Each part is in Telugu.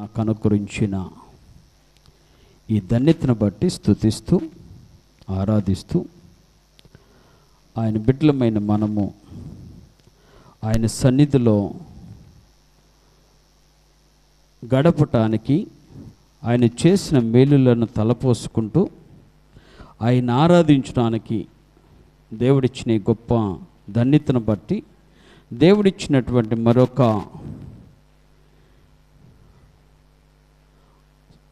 నాకు అనుగ్రహించిన ఈ ధన్యతను బట్టి స్తుతిస్తూ ఆరాధిస్తూ ఆయన బిడ్డలమైన మనము ఆయన సన్నిధిలో గడపటానికి ఆయన చేసిన మేలులను తలపోసుకుంటూ ఆయన ఆరాధించడానికి దేవుడిచ్చిన ఈ గొప్ప ధన్యతను బట్టి దేవుడిచ్చినటువంటి మరొక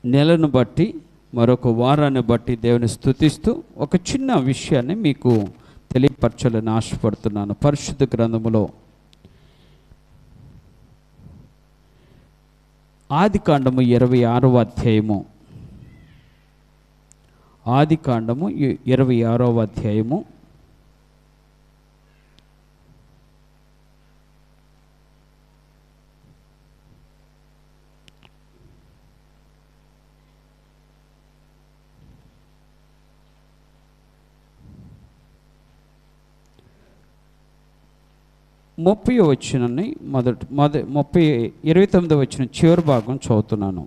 నెలను బట్టి మరొక వారాన్ని బట్టి దేవుని స్తుతిస్తూ ఒక చిన్న విషయాన్ని మీకు తెలియపరచాలని ఆశపడుతున్నాను. పరిశుద్ధ గ్రంథములో ఆదికాండము 26వ అధ్యాయము, ఆదికాండము 26వ అధ్యాయము 30వ వచనాన్ని 29వ వచనం చివరి భాగం చదువుతున్నాను.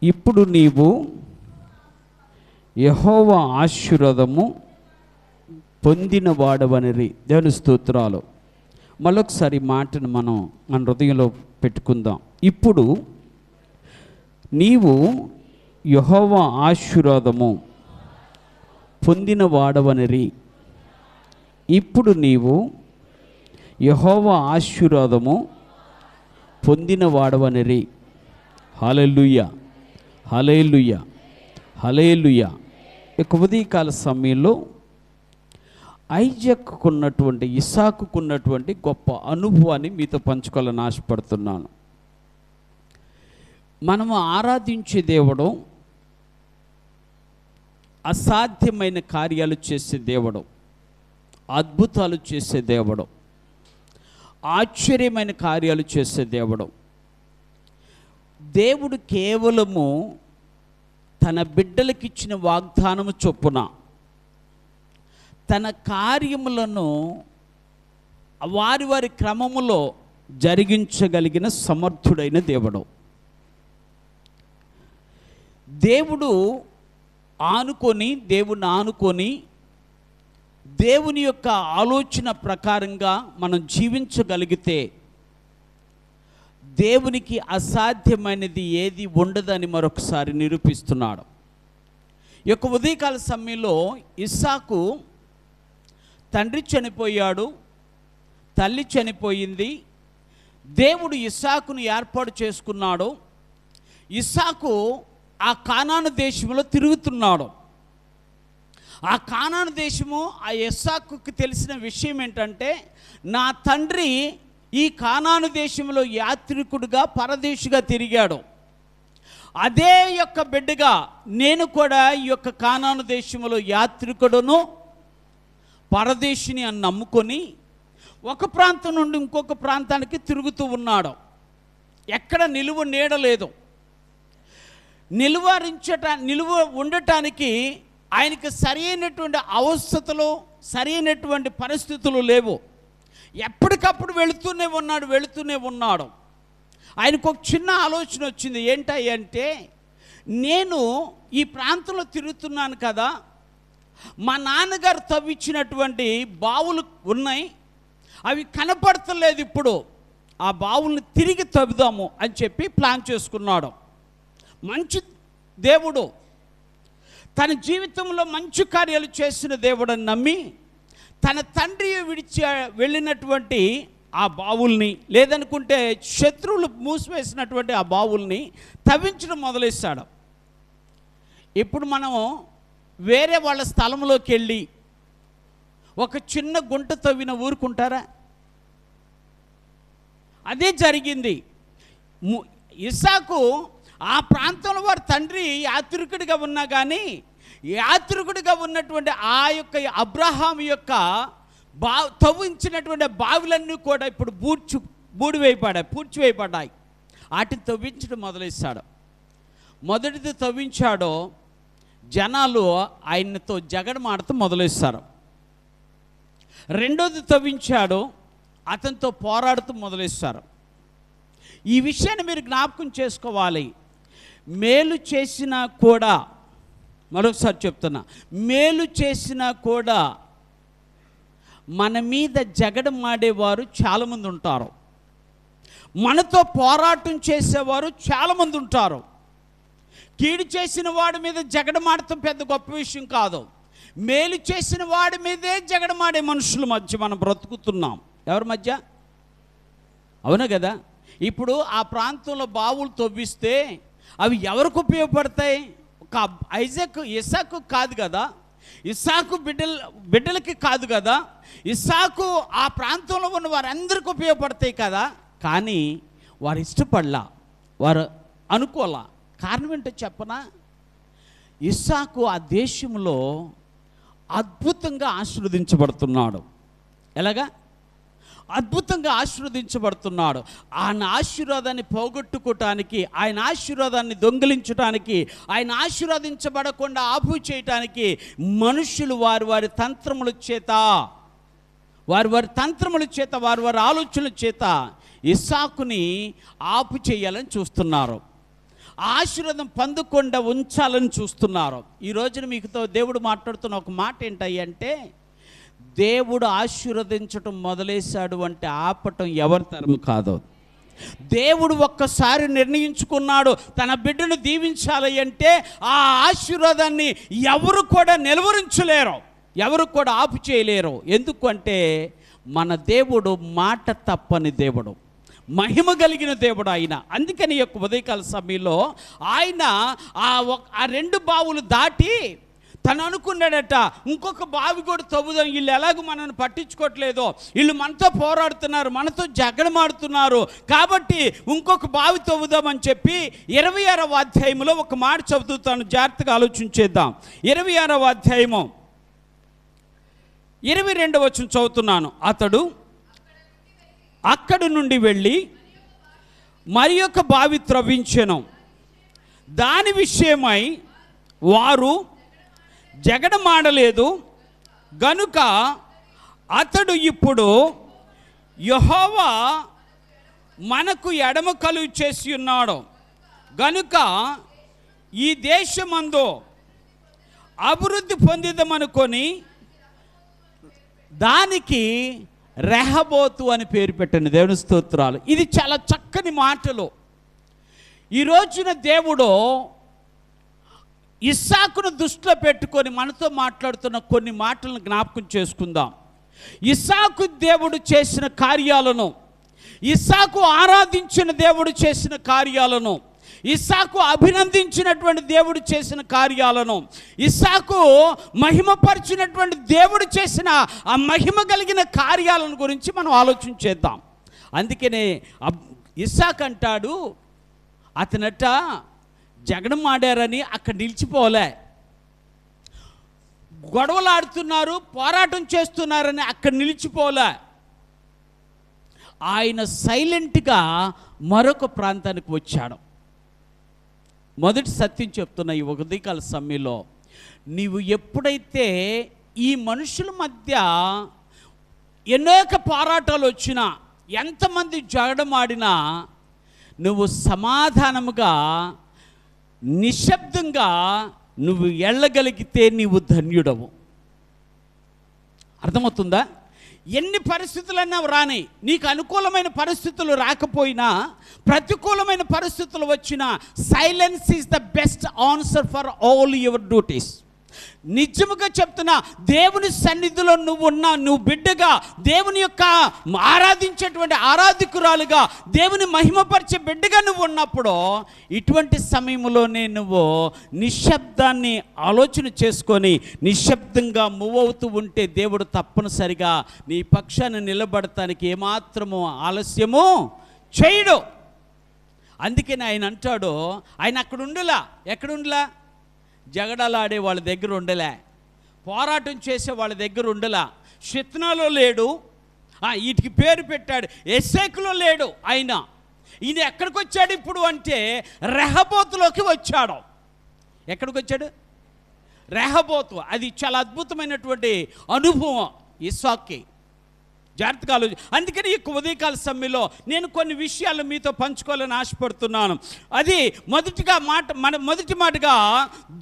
ఇప్పుడు నీవు యెహోవా ఆశీర్వాదము పొందిన వాడవనిరి. దేవుని స్తోత్రాలు. మరొకసారి మాటను మన హృదయంలో పెట్టుకుందాం. ఇప్పుడు నీవు యెహోవా ఆశీర్వాదము పొందిన వాడవనిరి. ఇప్పుడు నీవు యెహోవా ఆశీర్వాదము పొందిన వాడవనిరి. హల్లెలూయా, హల్లెలూయా, హల్లెలూయా. ఇక ఉదయకాల సమయంలో ఐజాకుకున్నటువంటి ఇస్సాకుకున్నటువంటి గొప్ప అనుభవాన్ని మీతో పంచుకోవాలని ఆశపడుతున్నాను. మనము ఆరాధించే దేవుడు అసాధ్యమైన కార్యాలు చేసే దేవుడు, అద్భుతాలు చేసే దేవుడు, ఆశ్చర్యమైన కార్యాలు చేసే దేవుడు. దేవుడు కేవలము తన బిడ్డలకిచ్చిన వాగ్దానము చొప్పున తన కార్యములను వారి వారి క్రమములో జరిగించగలిగిన సమర్థుడైన దేవుడు. దేవుడు దేవుని ఆనుకొని దేవుని యొక్క ఆలోచన ప్రకారంగా మనం జీవించగలిగితే దేవునికి అసాధ్యమైనది ఏది ఉండదని మరొకసారి నిరూపిస్తున్నాడు. ఈ యొక్క ఉదయకాల సమయంలో ఇస్సాకు తండ్రి చనిపోయాడు, తల్లి చనిపోయింది. దేవుడు ఇస్సాకును ఏర్పాటు చేసుకున్నాడు. ఇస్సాకు ఆ కానాను దేశంలో తిరుగుతున్నాడు. ఆ కానాను దేశము ఆ ఇస్సాకుకి తెలిసిన విషయం ఏంటంటే, నా తండ్రి ఈ కానాను దేశంలో యాత్రికుడుగా పరదేశిగా తిరిగాడు. అదే యొక్క బిడ్డగా నేను కూడా ఈ యొక్క కానాను దేశంలో యాత్రికుడును పరదేశిని అని నమ్ముకొని ఒక ప్రాంతం నుండి ఇంకొక ప్రాంతానికి తిరుగుతూ ఉన్నాడు. ఎక్కడ నిలువ నీడలేదు. నిలువ ఉండటానికి ఆయనకి సరైనటువంటి అవస్థలు, సరైనటువంటి పరిస్థితులు లేవు. ఎప్పటికప్పుడు వెళుతూనే ఉన్నాడు. ఆయనకు ఒక చిన్న ఆలోచన వచ్చింది. ఏంటంటే, నేను ఈ ప్రాంతంలో తిరుగుతున్నాను కదా, మా నాన్నగారు తవ్వించినటువంటి బావులు ఉన్నాయి, అవి కనపడతలేదు. ఇప్పుడు ఆ బావుల్ని తిరిగి తవ్వుదాము అని చెప్పి ప్లాన్ చేసుకున్నాడు. మంచి దేవుడు, తన జీవితంలో మంచి కార్యాలు చేసిన దేవుడని నమ్మి తన తండ్రి వెళ్ళినటువంటి ఆ బావుల్ని, లేదనుకుంటే శత్రువులు మూసివేసినటువంటి ఆ బావుల్ని తవ్వించడం మొదలెట్టాడు. ఇప్పుడు మనం వేరే వాళ్ళ స్థలంలోకి వెళ్ళి ఒక చిన్న గుంట తవ్విన ఊరుకుంటారా? అదే జరిగింది. ఇస్సాకు ఆ ప్రాంతంలో వారి తండ్రి యాత్రికుడిగా ఉన్నా కానీ, యాత్రికుడిగా ఉన్నటువంటి ఆ యొక్క అబ్రహాం యొక్క తవ్వించినటువంటి బావిలన్నీ కూడా ఇప్పుడు పూడ్చివేయబడ్డాయి. వాటిని తవ్వించడం మొదలెట్టాడు. మొదటిది తవ్వించాడో జనాలు ఆయనతో జగడమాడటం మొదలెట్టారు. రెండోది తవ్వించాడో అతనితో పోరాడుతూ మొదలెట్టారు. ఈ విషయాన్ని మీరు జ్ఞాపకం చేసుకోవాలి. మేలు చేసినా కూడా, మరొకసారి చెప్తున్నా, మేలు చేసినా కూడా మన మీద జగడమాడేవారు చాలామంది ఉంటారు. మనతో పోరాటం చేసేవారు చాలామంది ఉంటారు. కీడు చేసిన వాడి మీద జగడమాడటం పెద్ద గొప్ప విషయం కాదు. మేలు చేసిన వాడి మీదే జగడమాడే మనుషుల మధ్య మనం బ్రతుకుతున్నాం. ఎవరి మధ్య? అవునా కదా? ఇప్పుడు ఆ ప్రాంతంలో బావులు తవ్విస్తే అవి ఎవరికి ఉపయోగపడతాయి? ఒక ఇస్సాకు కాదు కదా, ఇస్సాకు బిడ్డలకి కాదు కదా, ఇస్సాకు ఆ ప్రాంతంలో ఉన్న వారందరికీ ఉపయోగపడతాయి కదా. కానీ వారు ఇష్టపడలా, వారు అనుకోలా. కారణం ఏంటో చెప్పనా? ఇస్సాకు ఆ దేశంలో అద్భుతంగా ఆశీర్వదించబడుతున్నాడు. ఎలాగా? అద్భుతంగా ఆశీర్వదించబడుతున్నాడు. ఆయన ఆశీర్వాదాన్ని పోగొట్టుకోవటానికి, ఆయన ఆశీర్వాదాన్ని దొంగిలించడానికి, ఆయన ఆశీర్వదించబడకుండా ఆపు చేయటానికి మనుషులు వారి వారి తంత్రముల చేత, వారి వారి ఆలోచనల చేత ఇస్సాకుని ఆపు చేయాలని చూస్తున్నారు. ఆశీర్వాదం పొందకుండా ఉంచాలని చూస్తున్నారు. ఈ రోజున మీకుతో దేవుడు మాట్లాడుతున్న ఒక మాట ఏంటంటే, దేవుడు ఆశీర్వదించటం మొదలేశాడు అంటే ఆపటం ఎవరి తరం కాదు. దేవుడు ఒక్కసారి నిర్ణయించుకున్నాడు తన బిడ్డను దీవించాలి అంటే ఆ ఆశీర్వాదాన్ని ఎవరు కూడా నిలువరించలేరు, ఎవరు కూడా ఆపు చేయలేరు. ఎందుకంటే మన దేవుడు మాట తప్పని దేవుడు, మహిమ కలిగిన దేవుడు ఆయన. అందుకని యొక్క ఉదయకాల సమయంలో ఆయన ఆ రెండు బావులు దాటి తను అనుకున్నాడట, ఇంకొక బావి కూడా తవ్వుదాం, వీళ్ళు ఎలాగో మనల్ని పట్టించుకోవట్లేదో, వీళ్ళు మనతో పోరాడుతున్నారు, మనతో జగడమాడుతున్నారు, కాబట్టి ఇంకొక బావి తవ్వుదామని చెప్పి 26వ అధ్యాయంలో ఒక మాట చదువుతాను, జాగ్రత్తగా ఆలోచించేద్దాం. 26వ అధ్యాయము 22వ వచనం చదువుతున్నాను. అతడు అక్కడి నుండి వెళ్ళి మరి ఒక బావి త్రవ్వించెను. దాని విషయమై వారు జగడమాడలేదు గనుక అతడు ఇప్పుడు యెహోవా మనకు ఎడమ కలుగు చేసి ఉన్నాడు గనుక ఈ దేశమందు అభివృద్ధి పొందిదమనుకొని దానికి రెహబోతు అని పేరు పెట్టండి. దేవుని స్తోత్రాలు. ఇది చాలా చక్కని మాటలు. ఈ రోజున దేవుడు ఇస్సాకును దృష్టిలో పెట్టుకొని మనతో మాట్లాడుతున్న కొన్ని మాటలను జ్ఞాపకం చేసుకుందాం. ఇస్సాకు దేవుడు చేసిన కార్యాలను, ఇస్సాకు ఆరాధించిన దేవుడు చేసిన కార్యాలను, ఇస్సాకు అభినందించినటువంటి దేవుడు చేసిన కార్యాలను, ఇస్సాకు మహిమపరిచినటువంటి దేవుడు చేసిన ఆ మహిమ కలిగిన కార్యాలను గురించి మనం ఆలోచించేద్దాం. అందుకనే ఇస్సాకు అంటాడు, అతనట జగడమాడారని అక్కడ నిలిచిపోలే, గొడవలాడుతున్నారు, పోరాటం చేస్తున్నారని అక్కడ నిలిచిపోలే. ఆయన సైలెంట్గా మరొక ప్రాంతానికి వచ్చాడు. మొదటి సత్యం చెప్తున్న ఈ ఉదయకాల సమయంలో, నీవు ఎప్పుడైతే ఈ మనుషుల మధ్య అనేక పోరాటాలు వచ్చినా, ఎంతమంది జగడమాడినా, నువ్వు సమాధానముగా నిశ్శబ్దంగా నువ్వు వెళ్ళగలిగితే నీవు ధన్యుడవు. అర్థమవుతుందా? ఎన్ని పరిస్థితులన్నా రాని, నీకు అనుకూలమైన పరిస్థితులు రాకపోయినా, ప్రతికూలమైన పరిస్థితులు వచ్చినా, silence is the best answer for all your duties. నిజముగా చెప్తున్నా, దేవుని సన్నిధిలో నువ్వు బిడ్డగా, దేవుని యొక్క ఆరాధించేటువంటి ఆరాధికురాలుగా, దేవుని మహిమపరిచే బిడ్డగా నువ్వు ఉన్నప్పుడు, ఇటువంటి సమయంలోనే నువ్వు నిశ్శబ్దాన్ని ఆలోచన చేసుకొని నిశ్శబ్దంగా మూవ్ అవుతూ ఉంటే దేవుడు తప్పనిసరిగా నీ పక్షాన్ని నిలబడటానికి ఏమాత్రము ఆలస్యము చేయడు. అందుకని ఆయన అంటాడు, ఆయన అక్కడ ఉండలా, ఎక్కడుండలా, జగడలాడే వాళ్ళ దగ్గర ఉండలే, పోరాటం చేసే వాళ్ళ దగ్గర ఉండలా, షిత్నాలో లేడు, వీటికి పేరు పెట్టాడు, ఎస్సేకులో లేడు, ఆయన ఈయన ఎక్కడికి వచ్చాడు ఇప్పుడు అంటే రెహబోతులోకి వచ్చాడు. ఎక్కడికి వచ్చాడు? రెహబోతు. అది చాలా అద్భుతమైనటువంటి అనుభవం ఇస్సాకుకి. జాగ్రత్తగా ఆలోచి. అందుకని ఈ ఉదయకాల సమయంలో నేను కొన్ని విషయాలు మీతో పంచుకోవాలని ఆశపడుతున్నాను. అది మొదటి మాటగా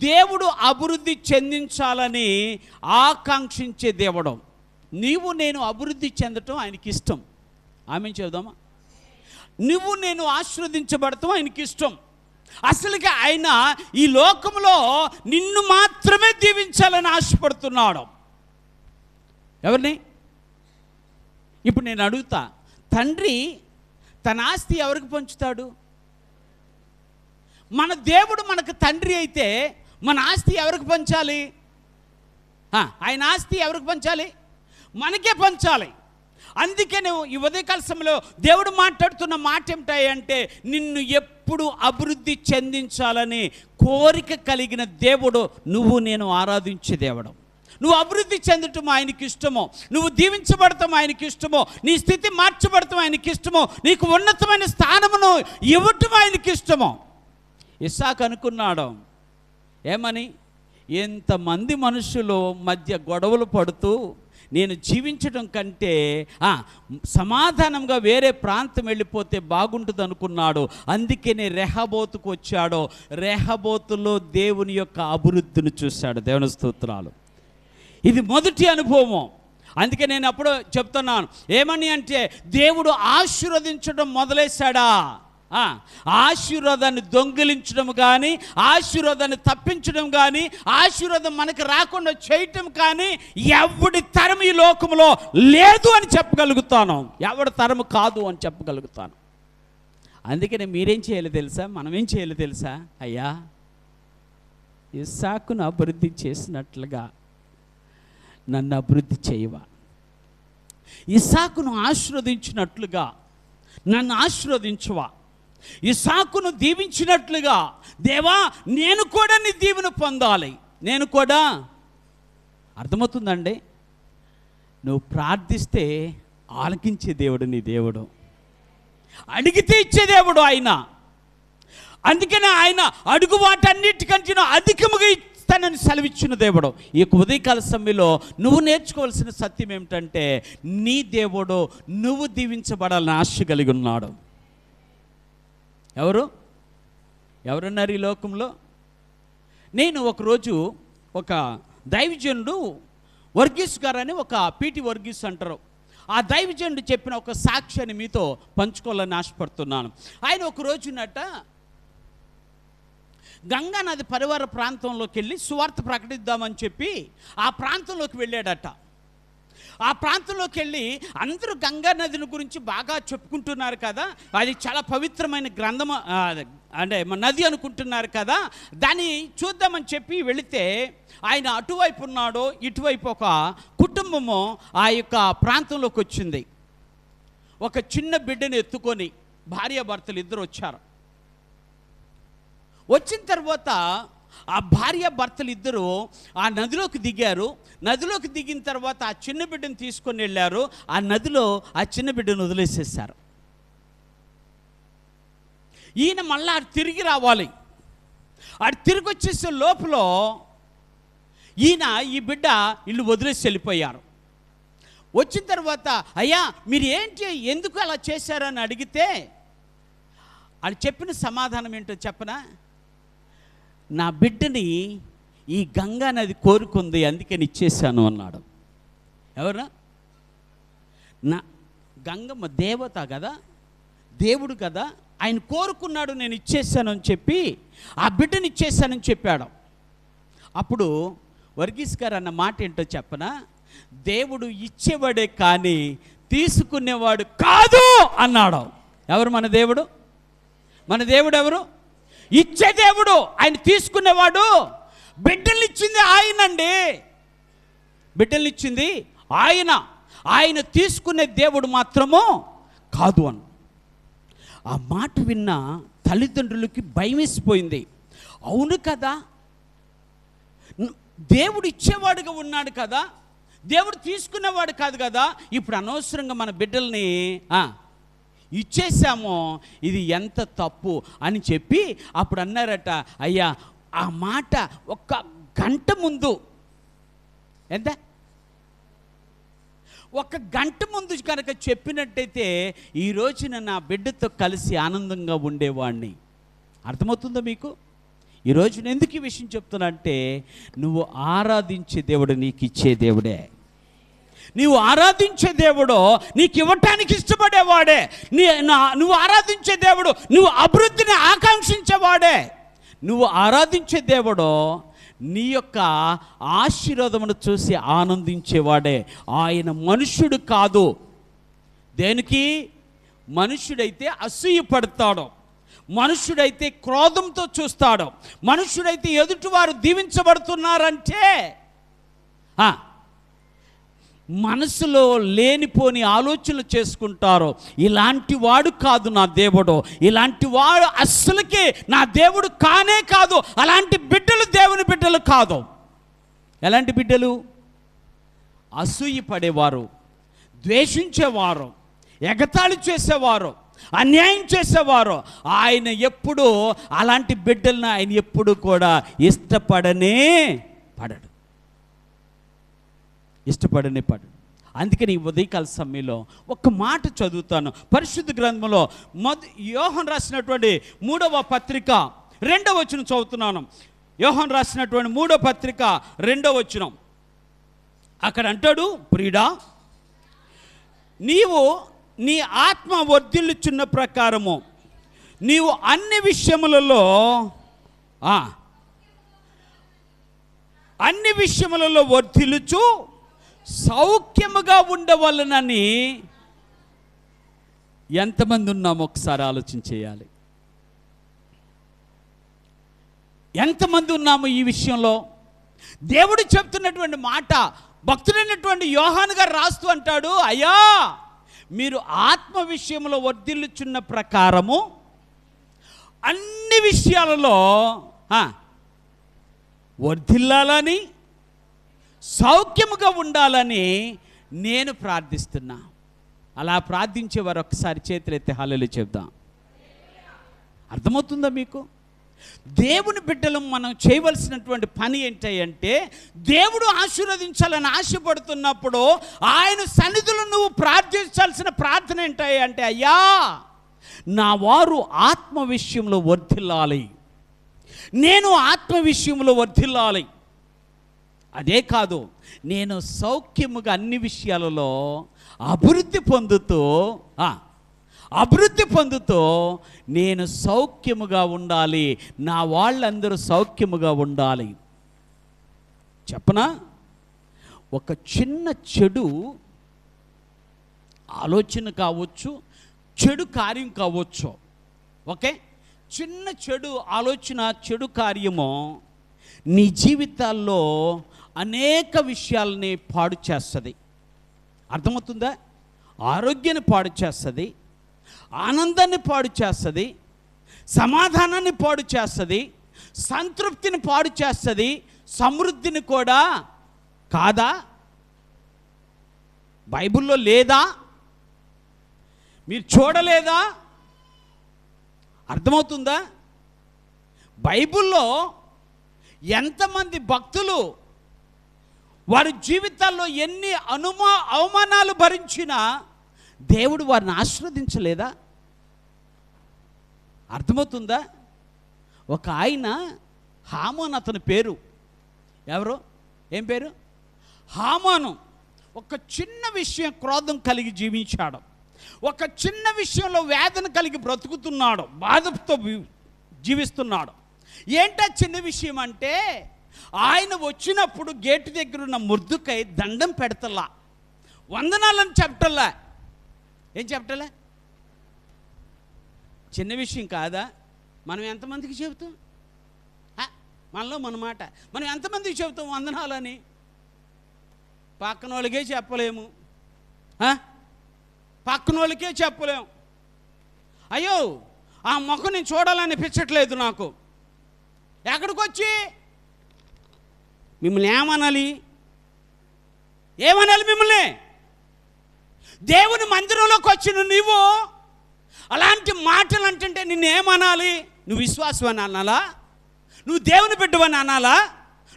దేవుడు అభివృద్ధి చెందించాలని ఆకాంక్షించే దేవుడు. నీవు నేను అభివృద్ధి చెందటం ఆయనకి ఇష్టం. ఆమె చెబుదామా? నువ్వు నేను ఆశీర్వదించబడతాం ఆయనకి ఇష్టం. అసలుగా ఆయన ఈ లోకంలో నిన్ను మాత్రమే దీవించాలని ఆశపడుతున్నాడు. ఎవరిని? ఇప్పుడు నేను అడుగుతా, తండ్రి తన ఆస్తి ఎవరికి పంచుతాడు? మన దేవుడు మనకు తండ్రి అయితే మన ఆస్తి ఎవరికి పంచాలి? ఆయన ఆస్తి ఎవరికి పంచాలి? మనకే పంచాలి. అందుకే నువ్వు ఈ ఉదయకాల సమయంలో దేవుడు మాట్లాడుతున్న మాట ఏమిటంటే, నిన్ను ఎప్పుడు అభివృద్ధి చెందించాలని కోరిక కలిగిన దేవుడు నువ్వు నేను ఆరాధించే దేవుడు. నువ్వు అభివృద్ధి చెందటం ఆయనకి ఇష్టమో, నువ్వు దీవించబడతాం ఆయనకి ఇష్టమో, నీ స్థితి మార్చబడతాం ఆయనకి ఇష్టమో, నీకు ఉన్నతమైన స్థానమును ఇవ్వటం ఆయనకి ఇష్టమో. ఇస్సాకు అనుకున్నాడు ఏమని? ఎంతమంది మనుషులు మధ్య గొడవలు పడుతూ నేను జీవించడం కంటే సమాధానంగా వేరే ప్రాంతం వెళ్ళిపోతే బాగుంటుంది అనుకున్నాడు. అందుకనే రెహబోతుకు వచ్చాడు. రెహబోతులో దేవుని యొక్క అభివృద్ధిని చూశాడు. దేవుని స్తోత్రాలు. ఇది మొదటి అనుభవం. అందుకే నేను అప్పుడు చెప్తున్నాను ఏమని అంటే, దేవుడు ఆశీర్వదించడం మొదలేశాడా? ఆశీర్వాదాన్ని దొంగిలించడం కానీ, ఆశీర్వాదాన్ని తప్పించడం కానీ, ఆశీర్వాదం మనకు రాకుండా చేయటం కానీ ఎవడి తరం ఈ లోకంలో లేదు అని చెప్పగలుగుతాను. ఎవడి తరము కాదు అని చెప్పగలుగుతాను. అందుకనే మీరేం చేయాలి తెలుసా? మనం ఏం చేయాలి తెలుసా? అయ్యా, ఇస్సాకును అభివృద్ధి చేసినట్లుగా నన్ను అభివృద్ధి చేయవా. ఇస్సాకును ఆశీర్వదించినట్లుగా నన్ను ఆశీర్వదించవా. ఇస్సాకును దీవించినట్లుగా దేవా నేను కూడా నీ దీవెన పొందాలి. నేను కూడా. అర్థమవుతుందండి? నువ్వు ప్రార్థిస్తే ఆలకించే దేవుడు నీ దేవుడు. అడిగితే ఇచ్చే దేవుడు ఆయన. అందుకనే ఆయన అడుగు వాటన్నిటికంటే అధికముగా ఇస్తానని సెలవిచ్చిన దేవుడు. ఈ ఉదయకాల సమయంలో నువ్వు నేర్చుకోవాల్సిన సత్యం ఏమిటంటే, నీ దేవుడు నువ్వు దీవించబడాలని ఆశ కలిగి ఉన్నాడు. ఎవరున్నారు ఈ లోకంలో? నేను ఒకరోజు ఒక దైవజనుడు వర్గీస్ గారు అని, ఒక పీటీ వర్గీస్ అంటారు, ఆ దైవజనుడు చెప్పిన ఒక సాక్ష్యాన్ని మీతో పంచుకోవాలని ఆశపడుతున్నాను. ఆయన ఒకరోజునట గంగా నది పరివార ప్రాంతంలోకి వెళ్ళి సువార్త ప్రకటిద్దామని చెప్పి ఆ ప్రాంతంలోకి వెళ్ళాడట. ఆ ప్రాంతంలోకి వెళ్ళి అందరూ గంగా నదిని గురించి బాగా చెప్పుకుంటున్నారు కదా, అది చాలా పవిత్రమైన గ్రంథం అంటే నది అనుకుంటున్నారు కదా, దాన్ని చూద్దామని చెప్పి వెళితే ఆయన అటువైపు ఉన్నాడో ఇటువైపు ఒక కుటుంబము ఆ యొక్క ప్రాంతంలోకి వచ్చింది. ఒక చిన్న బిడ్డను ఎత్తుకొని భార్యాభర్తలు ఇద్దరు వచ్చారు. వచ్చిన తర్వాత ఆ భార్యాభర్తలు ఇద్దరు ఆ నదిలోకి దిగారు. నదిలోకి దిగిన తర్వాత ఆ చిన్న బిడ్డను తీసుకొని వెళ్ళారు. ఆ నదిలో ఆ చిన్న బిడ్డను వదిలేసేసారు. ఈయన మళ్ళా తిరిగి రావాలి. ఆడు తిరిగి వచ్చేసే లోపల ఈయన ఈ బిడ్డ ఇల్లు వదిలేసి వెళ్ళిపోయారు. వచ్చిన తర్వాత అయ్యా మీరు ఏంటి ఎందుకు అలా చేశారని అడిగితే వాళ్ళు చెప్పిన సమాధానం ఏంటో చెప్పనా? నా బిడ్డని ఈ గంగా నది కోరుకుంది అందుకని ఇచ్చేసాను అన్నాడు. ఎవరు? నా గంగమ్మ దేవత కదా, దేవుడు కదా, ఆయన కోరుకున్నాడు, నేను ఇచ్చేసాను అని చెప్పి ఆ బిడ్డని ఇచ్చేసానని చెప్పాడు. అప్పుడు వర్గీస్ గారు అన్న మాట ఏంటో చెప్పనా? దేవుడు ఇచ్చేవాడే కానీ తీసుకునేవాడు కాదు అన్నాడు. ఎవరు మన దేవుడు? మన దేవుడు ఎవరు? ఇచ్చే దేవుడు. ఆయన తీసుకునేవాడు. బిడ్డల్ని ఇచ్చింది ఆయనండి. బిడ్డల్ని ఇచ్చింది ఆయన. ఆయన తీసుకునే దేవుడు మాత్రము కాదు అని ఆ మాట విన్న తల్లిదండ్రులకి భయం వేసిపోయింది. అవును కదా, దేవుడు ఇచ్చేవాడుగా ఉన్నాడు కదా, దేవుడు తీసుకునేవాడు కాదు కదా, ఇప్పుడు అనవసరంగా మన బిడ్డల్ని ఇచ్చేసామో ఇది ఎంత తప్పు అని చెప్పి అప్పుడు అన్నారట, అయ్యా ఆ మాట ఒక్క గంట ముందు, ఎంత ఒక గంట ముందు కనుక చెప్పినట్టయితే ఈ రోజున నా బిడ్డతో కలిసి ఆనందంగా ఉండేవాడిని. అర్థమవుతుందా మీకు? ఈరోజు నేను ఎందుకు ఈ విషయం చెప్తున్నా అంటే, నువ్వు ఆరాధించే దేవుడు నీకు ఇచ్చే దేవుడే. నీవు ఆరాధించే దేవుడు నీకు ఇవ్వటానికి ఇష్టపడేవాడే. నువ్వు ఆరాధించే దేవుడు నువ్వు అభివృద్ధిని ఆకాంక్షించేవాడే. నువ్వు ఆరాధించే దేవుడు నీ యొక్క ఆశీర్వాదమును చూసి ఆనందించేవాడే. ఆయన మనుష్యుడు కాదు. దేనికి? మనుష్యుడైతే అసూయపడతాడు, మనుష్యుడైతే క్రోధంతో చూస్తాడు, మనుష్యుడైతే ఎదుటివారు దీవించబడుతున్నారంటే మనసులో లేనిపోని ఆలోచనలు చేసుకుంటారు. ఇలాంటి వాడు కాదు నా దేవుడు, ఇలాంటి వాడు అస్సలకే నా దేవుడు కానే కాదు. అలాంటి బిడ్డలు దేవుని బిడ్డలు కాదు. ఎలాంటి బిడ్డలు? అసూయ పడేవారు, ద్వేషించేవారు, ఎగతాళి చేసేవారు, అన్యాయం చేసేవారు. ఆయన ఎప్పుడు అలాంటి బిడ్డలను ఆయన ఎప్పుడు కూడా ఇష్టపడనే పడడు. అందుకని ఈ ఉదయకాల సమయంలో ఒక మాట చదువుతాను. పరిశుద్ధ గ్రంథంలో యోహాను రాసినటువంటి 3వ పత్రిక 2వ వచనం చదువుతున్నాను. యోహాను రాసినటువంటి 3వ పత్రిక 2వ వచనం. అక్కడ అంటాడు, ప్రియుడా నీవు నీ ఆత్మ వర్ధిల్లుచున్న ప్రకారము నీవు అన్ని విషయములలో వర్ధిల్లుచు సౌఖ్యముగా ఉండవలనని ఎంతమంది ఉన్నామో ఒకసారి ఆలోచన చేయాలి. ఎంతమంది ఉన్నాము ఈ విషయంలో? దేవుడు చెప్తున్నటువంటి మాట భక్తుడైనటువంటి యోహాను గారు రాస్తూ అంటాడు, అయ్యా మీరు ఆత్మ విషయంలో వర్ధిల్లుచున్న ప్రకారము అన్ని విషయాలలో వర్ధిల్లాలని సౌఖ్యముగా ఉండాలని నేను ప్రార్థిస్తున్నా. అలా ప్రార్థించేవారు ఒకసారి చేతులెత్తి హల్లెలూయా చెప్దాం. అర్థమవుతుందా మీకు? దేవుని బిడ్డలు మనం చేయవలసినటువంటి పని ఏంటంటే, దేవుడు ఆశీర్వదించాలని ఆశపడుతున్నప్పుడు ఆయన సన్నిధిలో నువ్వు ప్రార్థించాల్సిన ప్రార్థన ఏంటంటే, అయ్యా నా వారు ఆత్మ విషయంలో వర్ధిల్లాలి, నేను ఆత్మ విషయంలో వర్ధిల్లాలి. అదే కాదు, నేను సౌఖ్యముగా అన్ని విషయాలలో అభివృద్ధి పొందుతూ నేను సౌఖ్యముగా ఉండాలి, నా వాళ్ళందరూ సౌఖ్యముగా ఉండాలి. చెప్పనా? ఒక చిన్న చెడు ఆలోచన కావచ్చు, చెడు కార్యం కావచ్చు, ఓకే, చిన్న చెడు ఆలోచన, చెడు కార్యము నీ జీవితాల్లో అనేక విషయాలని పాడు చేస్తుంది. అర్థమవుతుందా? ఆరోగ్యాన్ని పాడు చేస్తుంది, ఆనందాన్ని పాడు చేస్తుంది, సమాధానాన్ని పాడు చేస్తుంది, సంతృప్తిని పాడు చేస్తుంది, సమృద్ధిని కూడా. కాదా? బైబిల్లో లేదా? మీరు చూడలేదా? అర్థమవుతుందా? బైబిల్లో ఎంతమంది భక్తులు వారి జీవితాల్లో ఎన్ని అవమానాలు భరించినా దేవుడు వారిని ఆశీర్వదించలేదా? అర్థమవుతుందా? ఒక ఆయన హామాను, అతని పేరు ఎవరు? ఏం పేరు? హామాను. ఒక చిన్న విషయం క్రోధం కలిగి జీవించాడు, ఒక చిన్న విషయంలో వేదన కలిగి బ్రతుకుతున్నాడు, బాధతో జీవిస్తున్నాడు. ఏంటా చిన్న విషయం అంటే, ఆయన వచ్చినప్పుడు గేటు దగ్గర ఉన్న మొర్దెకై దండం పెడతలా, వందనాలని చెప్పటల్లా. ఏం చెప్పటలే? చిన్న విషయం కాదా? మనం ఎంతమందికి చెబుతాం? మనలో మన మాట మనం ఎంతమందికి చెబుతాం వందనాలని? పక్కన వాళ్ళకే చెప్పలేము, పక్కన వాళ్ళకే చెప్పలేము. అయ్యో ఆ మొక్క నేను చూడాలనిపించట్లేదు నాకు. ఎక్కడికి వచ్చి మిమ్మల్ని ఏమనాలి? మిమ్మల్ని? దేవుని మందిరంలోకి వచ్చిన నీవు అలాంటి మాటలు అంటుంటే నిన్నేమనాలి? నువ్వు విశ్వాసం అని అనాలా? నువ్వు దేవుని బిడ్డవని అనాలా?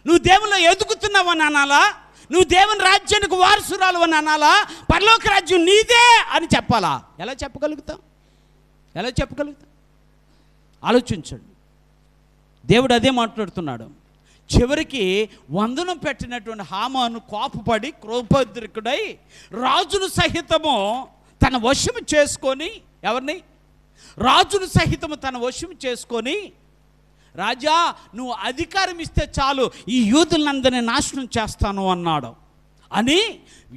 నువ్వు దేవునిలో ఎదుగుతున్నావని అనాలా? నువ్వు దేవుని రాజ్యానికి వారసురాలు అని అనాలా? పరలోక రాజ్యం నీదే అని చెప్పాలా? ఎలా చెప్పగలుగుతాం? ఆలోచించండి. దేవుడు అదే మాట్లాడుతున్నాడు. చివరికి వందనం పెట్టినటువంటి హామాను కోపపడి క్రోధోద్రిక్తుడై రాజును సహితము తన వశము చేసుకొని, ఎవరిని? రాజును సహితము తన వశము చేసుకొని, రాజా నువ్వు అధికారం ఇస్తే చాలు ఈ యూదులందరినీ నాశనం చేస్తాను అన్నాడు. అని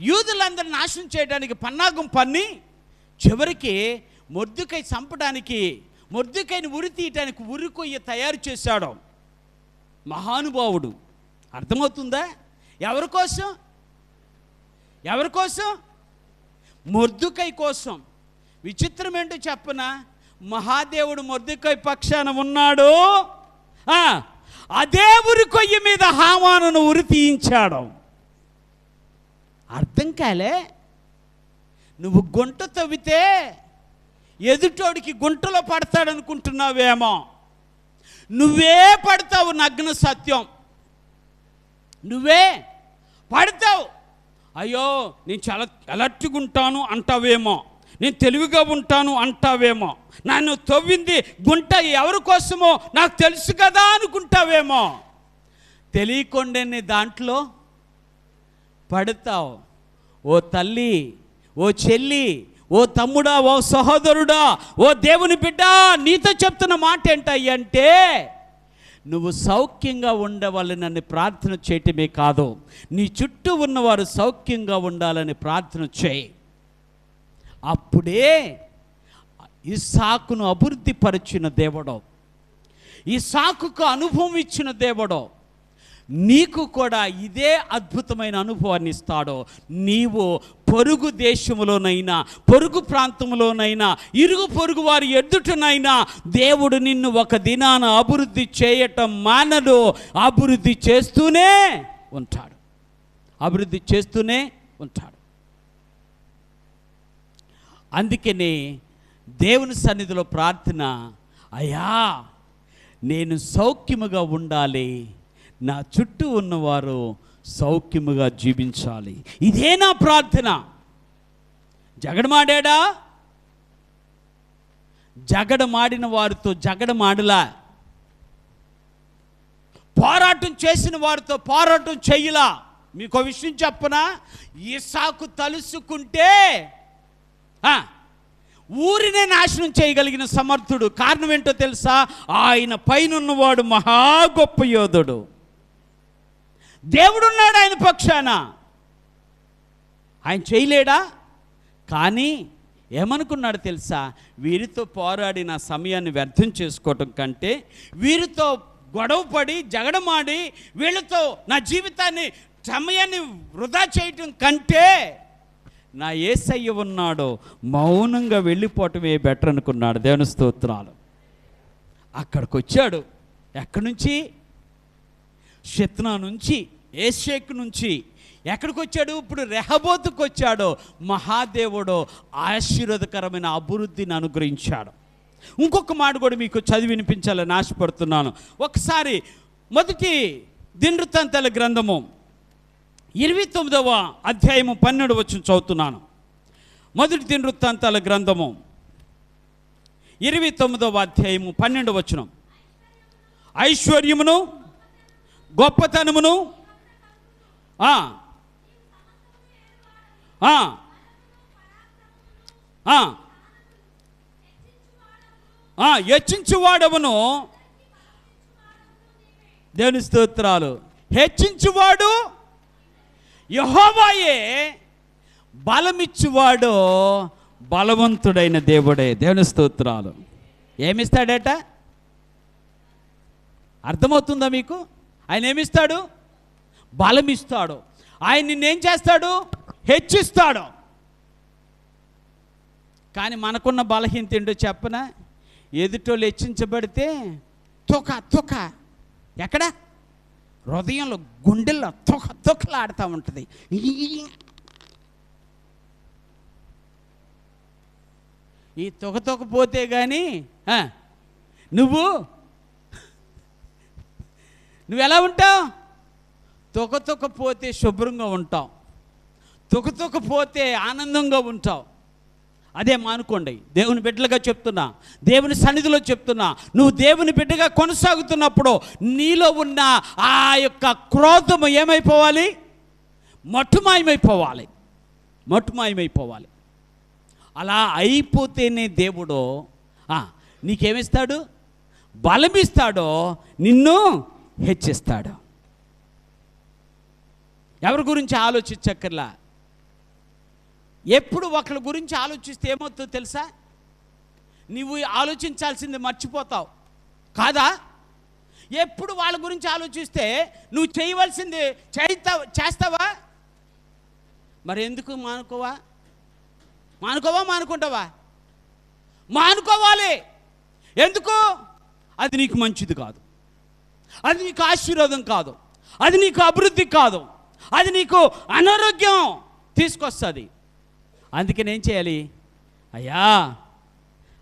యూదులందరినీ నాశనం చేయడానికి పన్నాగం పన్ని చివరికి మొర్దెకై చంపడానికి, మొర్దెకైని ఉరి తీయటానికి ఉరికొయ్య తయారు చేశాడు. మహానుభావుడు. అర్థమవుతుందా? ఎవరి కోసం? మొర్దెకై కోసం. విచిత్రం ఏంటో చెప్పనా? మహాదేవుడు మొర్దెకై పక్షాన ఉన్నాడు. అదే ఉరికొయ్య మీద హామానును ఉరి తీయించాడు. అర్థం కాలే? నువ్వు గుంట తవ్వితే ఎదుటోడికి గుంటలో పడతాడనుకుంటున్నావేమో. నువ్వే పడతావు. నగ్న సత్యం. నువ్వే పడతావు. అయ్యో నేను చాలా అలర్ట్గా ఉంటాను అంటావేమో, నేను తెలివిగా ఉంటాను అంటావేమో, నన్ను తవ్వింది గుంట ఎవరి కోసమో నాకు తెలుసు కదా అనుకుంటావేమో. తెలియకుండానే దాంట్లో పడతావు. ఓ తల్లి, ఓ చెల్లి, ఓ తమ్ముడా, ఓ సహోదరుడా, ఓ దేవుని బిడ్డ, నీతో చెప్తున్న మాట ఏంటంటే నువ్వు సౌఖ్యంగా ఉండవాలని ప్రార్థన చేయటమే కాదు, నీ చుట్టూ ఉన్నవారు సౌఖ్యంగా ఉండాలని ప్రార్థన చేయి. అప్పుడే ఇస్సాకును అభివృద్ధి పరిచిన దేవుడు, ఇస్సాకుకు అనుభవం ఇచ్చిన దేవుడు నీకు కూడా ఇదే అద్భుతమైన అనుభవాన్ని ఇస్తాడు. నీవు పొరుగు దేశంలోనైనా, పొరుగు ప్రాంతంలోనైనా, ఇరుగు పొరుగు వారి ఎదుటనైనా దేవుడు నిన్ను ఒక దినాన అభివృద్ధి చేయటం మానడు. అభివృద్ధి చేస్తూనే ఉంటాడు. అందుకనే దేవుని సన్నిధిలో ప్రార్థన, అయ్యా నేను సౌఖ్యముగా ఉండాలి, నా చుట్టూ ఉన్నవారు సౌఖ్యముగా జీవించాలి. ఇదే నా ప్రార్థన. జగడమాడా? జగడమాడిన వారితో జగడమాడలా. పోరాటం చేసిన వారితో పోరాటం చెయ్యలా. మీకు ఒక విషయం చెప్పనా? ఇస్సాకు తలుసుకుంటే ఊరినే నాశనం చేయగలిగిన సమర్థుడు. కారణం ఏంటో తెలుసా? ఆయన పైనున్నవాడు మహా గొప్ప యోధుడు. దేవుడున్నాడు ఆయన పక్షాన. ఆయన చేయలేడా? కానీ ఏమనుకున్నాడు తెలుసా? వీరితో పోరాడి నా సమయాన్ని వ్యర్థం చేసుకోవటం కంటే, వీరితో గొడవపడి జగడమాడి వీళ్ళతో నా జీవితాన్ని సమయాన్ని వృధా చేయటం కంటే నా యేసయ్య ఉన్నాడు, మౌనంగా వెళ్ళిపోవటమే బెటర్ అనుకున్నాడు. దేవుని స్తోత్రాలు. అక్కడికి వచ్చాడు. ఎక్కడి నుంచి? షెత్నా నుంచి, ఏషేక్ నుంచి. ఎక్కడికి వచ్చాడు? ఇప్పుడు రెహబోతుకు వచ్చాడు. మహాదేవుడు ఆశీర్వాదకరమైన అభివృద్ధిని అనుగ్రహించాడు. ఇంకొక మాట కూడా మీకు చదివి వినిపించాలని ఆశపడుతున్నాను. ఒకసారి మొదటి దినవృత్తాంతాల గ్రంథము 29వ అధ్యాయము 12వ వచనం చదువుతున్నాను. మొదటి దినవృత్తాంతాల గ్రంథము 29వ అధ్యాయము 12వ వచనం. ఐశ్వర్యమును గొప్పతనమును హెచ్చించువాడవును. దేవుని స్తోత్రాలు. హెచ్చించువాడు యెహోవాయే, బలమిచ్చువాడు బలవంతుడైన దేవుడే. దేవుని స్తోత్రాలు. ఏమిస్తాడట? అర్థమవుతుందా మీకు? ఆయన ఏమిస్తాడు? బలమిస్తాడు. ఆయన నిన్నేం చేస్తాడు? హెచ్చిస్తాడు. కానీ మనకున్న బలహీనత ఏంటో చెప్పనా? ఎదుటోళ్ళు హెచ్చించబడితే తొక్క ఎక్కడ? హృదయంలో, గుండెల్లో తొక్కలాడుతూ ఉంటుంది. ఈ తొగతొకపోతే కానీ నువ్వు ఎలా ఉంటావు? తొగతొకపోతే శుభ్రంగా ఉంటావు, తొగతొకపోతే ఆనందంగా ఉంటావు. అదే మానుకోండి. దేవుని బిడ్డలుగా చెప్తున్నా, దేవుని సన్నిధిలో చెప్తున్నా, నువ్వు దేవుని బిడ్డగా కొనసాగుతున్నప్పుడు నీలో ఉన్న ఆ యొక్క క్రోధము ఏమైపోవాలి? మట్టుమాయమైపోవాలి. అలా అయిపోతేనే దేవుడు నీకేమిస్తాడు? బలమిస్తాడో, నిన్ను హెచ్చిస్తాడు. ఎవరి గురించి ఆలోచించక్కర్లా. ఎప్పుడు ఒకరి గురించి ఆలోచిస్తే ఏమవుతుందో తెలుసా? నువ్వు ఆలోచించాల్సింది మర్చిపోతావు కాదా? ఎప్పుడు వాళ్ళ గురించి ఆలోచిస్తే నువ్వు చేయవలసింది చేస్తావా? మరి ఎందుకు మానుకుంటావా? మానుకోవాలి. ఎందుకు? అది నీకు మంచిది కాదు, అది నీకు ఆశీర్వాదం కాదు, అది నీకు అభివృద్ధి కాదు, అది నీకు అనారోగ్యం తీసుకొస్తుంది. అందుకని ఏం చేయాలి? అయ్యా,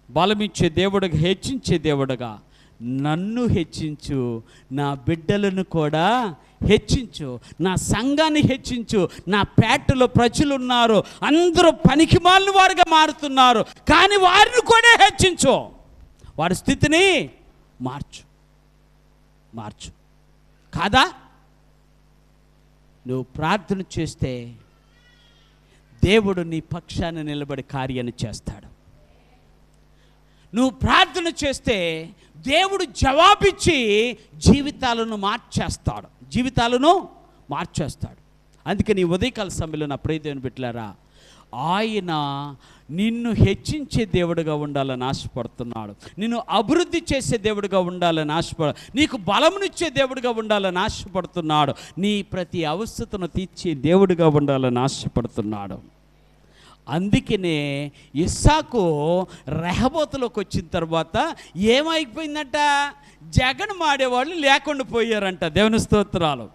బలమిచ్చే దేవుడుగా, హెచ్చించే దేవుడుగా నన్ను హెచ్చించు, నా బిడ్డలను కూడా హెచ్చించు, నా సంఘాన్ని హెచ్చించు. నా పేటలో ప్రజలు ఉన్నారు, అందరూ పనికిమాలిన వారుగా మారుతున్నారు, కానీ వారిని కూడా హెచ్చించు. వారి స్థితిని మార్చు కాదా? నువ్వు ప్రార్థన చేస్తే దేవుడు నీ పక్షాన నిలబడి కార్యాన్ని చేస్తాడు. నువ్వు ప్రార్థన చేస్తే దేవుడు జవాబిచ్చి జీవితాలను మార్చేస్తాడు. అందుకని ఈ ఉదయకాల సమయంలో నా ప్రియ దేవుని బిడ్డలారా, ఆయన నిన్ను హెచ్చించే దేవుడుగా ఉండాలని ఆశపడుతున్నాడు. నిన్ను అభివృద్ధి చేసే దేవుడుగా ఉండాలని నీకు బలమునిచ్చే దేవుడుగా ఉండాలని ఆశపడుతున్నాడు. నీ ప్రతి అవసరతను తీర్చే దేవుడుగా ఉండాలని ఆశపడుతున్నాడు. అందుకనే ఇస్సాకు రెహబోతులోకి వచ్చిన తర్వాత ఏమైపోయిందంట? జగన్ ఆడేవాళ్ళు లేకుండా పోయారంట. దేవుని స్తోత్రాలు.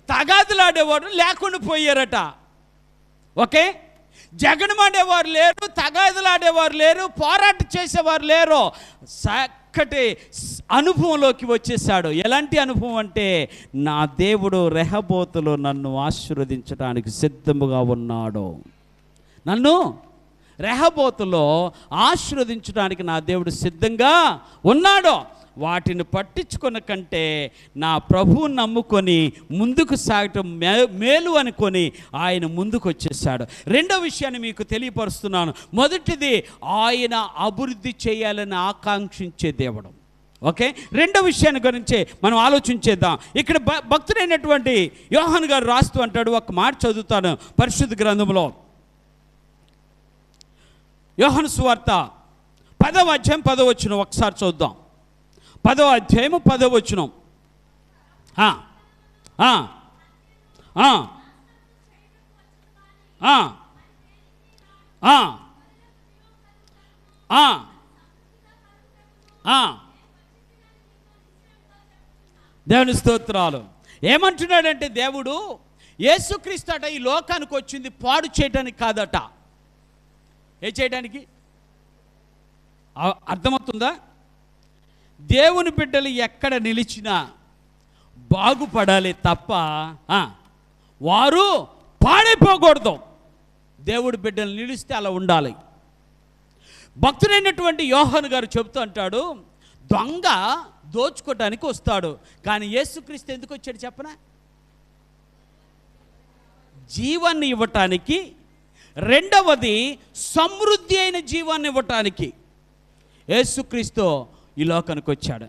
తగాదులాడేవాళ్ళు లేకుండా పోయారట. ఓకే, జగన్ ఆడేవారు లేరు, తగాదులాడేవారు లేరు, పోరాటం చేసేవారు లేరు. చక్కటి అనుభవంలోకి వచ్చేసాడు. ఎలాంటి అనుభవం అంటే, నా దేవుడు రెహబోతులో నన్ను ఆశీర్వదించడానికి సిద్ధముగా ఉన్నాడు. నన్ను రెహబోతులో ఆశీర్వదించడానికి నా దేవుడు సిద్ధంగా ఉన్నాడు. వాటిని పట్టించుకున్న కంటే నా ప్రభువుని నమ్ముకొని ముందుకు సాగటం మేలు అనుకొని ఆయన ముందుకు వచ్చేసాడు. రెండో విషయాన్ని మీకు తెలియపరుస్తున్నాను. మొదటిది, ఆయన అభివృద్ధి చేయాలని ఆకాంక్షించే దేవుడు. ఓకే, రెండో విషయాన్ని గురించి మనం ఆలోచించేద్దాం. ఇక్కడ భక్తుడైనటువంటి యోహాను గారు రాస్తూ అంటాడు, ఒక మాట చదువుతాను పరిశుద్ధ గ్రంథంలో. యోహాను సువార్త 10వ అధ్యాయం 10వ వచనం ఒకసారి చూద్దాం. 10వ అధ్యాయం 10వ వచనం. దేవుని స్తోత్రాలు. ఏమంటున్నాడంటే, దేవుడు యేసుక్రీస్తు అట ఈ లోకానికి వచ్చింది పాడు చేయడానికి కాదట. ఏం చేయడానికి? అర్థమవుతుందా? దేవుని బిడ్డలు ఎక్కడ నిలిచినా బాగుపడాలి తప్ప వారు పాడైపోకూడదు. దేవుడి బిడ్డలు నిలిస్తే అలా ఉండాలి. భక్తుడైనటువంటి యోహాను గారు చెబుతూ అంటాడు, దొంగ దోచుకోవటానికి వస్తాడు, కానీ యేసుక్రీస్తు ఎందుకు వచ్చాడు చెప్పనా? జీవాన్ని ఇవ్వటానికి, రెండవది సమృద్ధి అయిన జీవాన్ని ఇవ్వటానికి యేసుక్రీస్తు ఈ లోకానికి వచ్చాడు.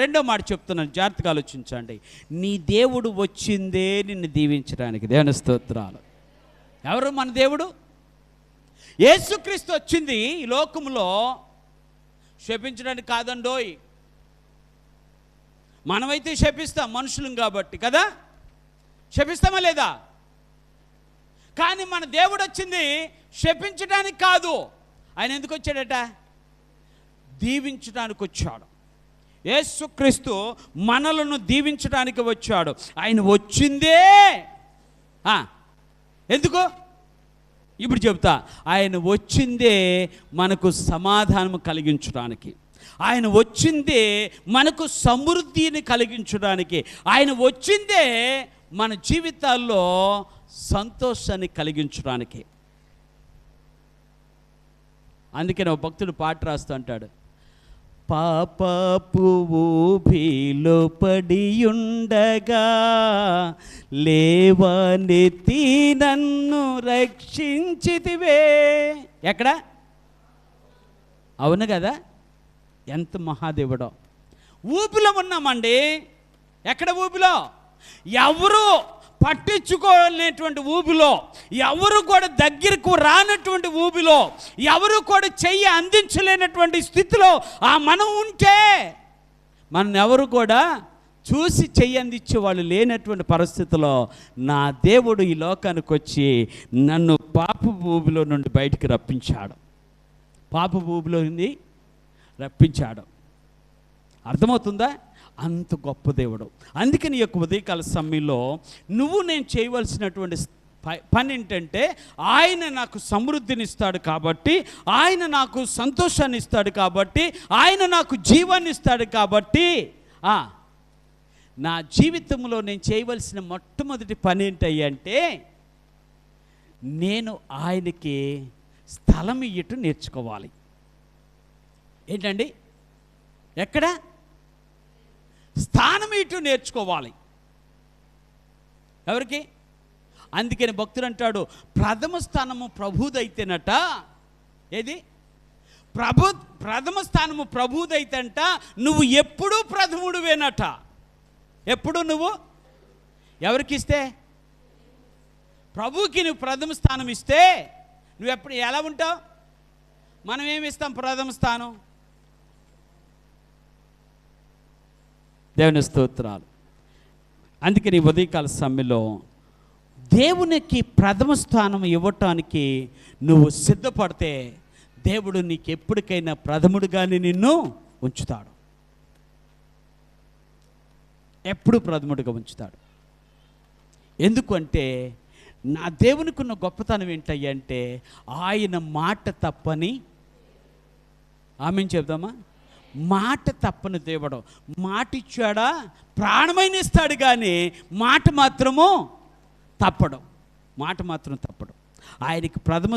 రెండో మాట చెప్తున్నాను, జాగ్రత్తగా ఆలోచించండి. నీ దేవుడు వచ్చిందే నిన్ను దీవించడానికి. దేవుని స్తోత్రాలు. ఎవరు మన దేవుడు? యేసుక్రీస్తు వచ్చింది ఈ లోకంలో శపించడానికి కాదండోయ్. మనమైతే శపిస్తాం, మనుషులం కాబట్టి కదా, శపిస్తామా లేదా? కానీ మన దేవుడు వచ్చింది శపించడానికి కాదు. ఆయన ఎందుకు వచ్చాడట? దీవించడానికి వచ్చాడు. యేసుక్రీస్తు మనలను దీవించడానికి వచ్చాడు. ఆయన వచ్చిందే ఎందుకు? ఇప్పుడు చెప్తా, ఆయన వచ్చిందే మనకు సమాధానం కలిగించడానికి, ఆయన వచ్చిందే మనకు సమృద్ధిని కలిగించడానికి, ఆయన వచ్చిందే మన జీవితాల్లో సంతోషాన్ని కలిగించడానికి. అందుకే నా భక్తుడు పాట రాస్తూ అంటాడు, పాపపు ఊబిలో పడియుండగా లేవనెత్తి నన్ను రక్షించితివే. ఎక్కడ? అవును కదా, ఎంత మహాదేవుడో. ఊపిలో ఉన్నామండి. ఎక్కడ ఊపిలో? ఎవరు పట్టించుకోలేనటువంటి ఊబిలో, ఎవరు కూడా దగ్గరకు రానటువంటి ఊబిలో, ఎవరు కూడా చెయ్యి అందించలేనటువంటి స్థితిలో మనం ఉంటే, మన ఎవరు కూడా చూసి చెయ్యి అందించే వాళ్ళు లేనటువంటి పరిస్థితిలో నా దేవుడు ఈ లోకానికి వచ్చి నన్ను పాప ఊబిలో నుండి బయటికి రప్పించాడు. పాప ఊబిలో నుండి రప్పించాడు. అర్థమవుతుందా? అంత గొప్ప దేవుడు. అందుకని ఈ యొక్క ఉదయకాల సమయంలో నేను చేయవలసినటువంటి పని ఏంటంటే, ఆయన నాకు సమృద్ధిని ఇస్తాడు కాబట్టి, ఆయన నాకు సంతోషాన్ని ఇస్తాడు కాబట్టి, ఆయన నాకు జీవాన్ని ఇస్తాడు కాబట్టి, నా జీవితంలో నేను చేయవలసిన మొట్టమొదటి పని ఏంటంటే, నేను ఆయనకి స్థలం ఇయ్యటం నేర్చుకోవాలి. ఏంటండి? ఎక్కడ? స్థానం ఇటు నేర్చుకోవాలి. ఎవరికి? అందుకని భక్తుడు అంటాడు, ప్రథమ స్థానము ప్రభుదైతేనట. ఏది? ప్రథమ స్థానము ప్రభుదైతేంట, నువ్వు ఎప్పుడూ ప్రథముడువేనట. ఎప్పుడు నువ్వు ఎవరికి ఇస్తే? ప్రభువుకి నువ్వు ప్రథమ స్థానం ఇస్తే నువ్వు ఎప్పుడు ఎలా ఉంటావు? మనం ఏమి ఇస్తాం ప్రథమ స్థానం? దేవుని స్తోత్రాలు. అందుకని ఉదయకాల సమయంలో దేవునికి ప్రథమ స్థానం ఇవ్వటానికి నువ్వు సిద్ధపడితే దేవుడు నీకు ఎప్పటికైనా ప్రథముడుగానే నిన్ను ఉంచుతాడు. ఎప్పుడు ప్రథముడిగా ఉంచుతాడు. ఎందుకంటే నా దేవునికి ఉన్న గొప్పతనం ఏంటంటే, ఆయన మాట తప్పని, ఆమెను చెప్దామా, మాట తప్పని దేవుడు. మాట ఇచ్చాడా ప్రాణమైన ఇస్తాడు, కానీ మాట మాత్రము తప్పడు. మాట మాత్రం తప్పడు. ఆయనకి ప్రథమ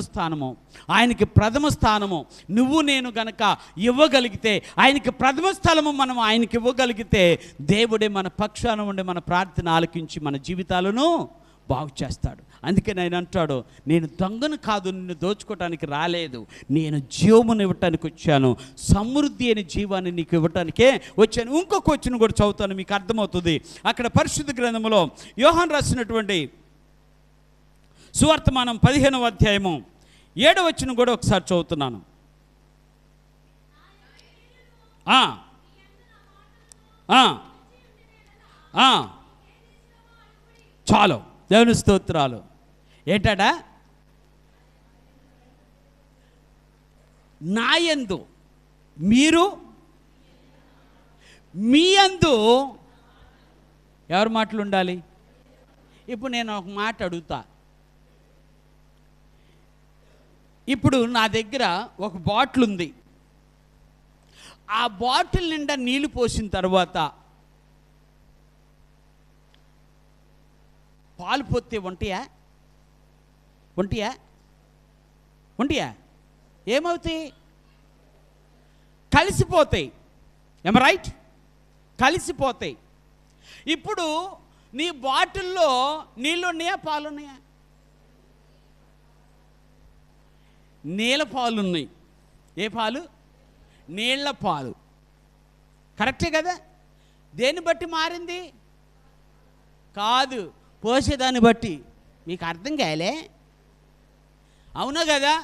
స్థానము నువ్వు నేను గనక ఇవ్వగలిగితే, ఆయనకి ప్రథమ స్థలము మనం ఆయనకి ఇవ్వగలిగితే, దేవుడే మన పక్షాన ఉండి మన ప్రార్థన ఆలకించి మన జీవితాలను బాగు చేస్తాడు. అందుకని ఆయన అంటాడు, నేను దొంగను కాదు, నిన్ను దోచుకోవటానికి రాలేదు, నేను జీవమును ఇవ్వటానికి వచ్చాను, సమృద్ధి అనే జీవాన్ని నీకు ఇవ్వటానికే వచ్చాను. ఇంకొక వచనం కూడా చదువుతాను, మీకు అర్థమవుతుంది. అక్కడ పరిశుద్ధ గ్రంథంలో యోహాను రాసినటువంటి సువార్తమానం 15వ అధ్యాయము 7వ వచనం కూడా ఒకసారి చదువుతున్నాను. చాలు. దేవుని స్తోత్రాలు. ఏంటడా? నాయందు మీరు, మీ యందు ఎవరి మాటలు ఉండాలి? ఇప్పుడు నేను ఒక మాట అడుగుతా. ఇప్పుడు నా దగ్గర ఒక బాటిల్ ఉంది. ఆ బాటిల్ నిండా నీళ్లు పోసిన తర్వాత పాలు పోతే ఒంటియా ఏమవుతాయి? కలిసిపోతాయి. ఏమ రైట్? కలిసిపోతాయి. ఇప్పుడు నీ బాటిల్లో నీళ్ళు ఉన్నాయా, పాలు ఉన్నాయా? నీళ్ళ పాలు ఉన్నాయి. ఏ పాలు? నీళ్ళ పాలు. కరెక్టే కదా? దేన్ని బట్టి మారింది? కాదు, పోసేదాన్ని బట్టి. మీకు అర్థం కాలే? అవునా కదా?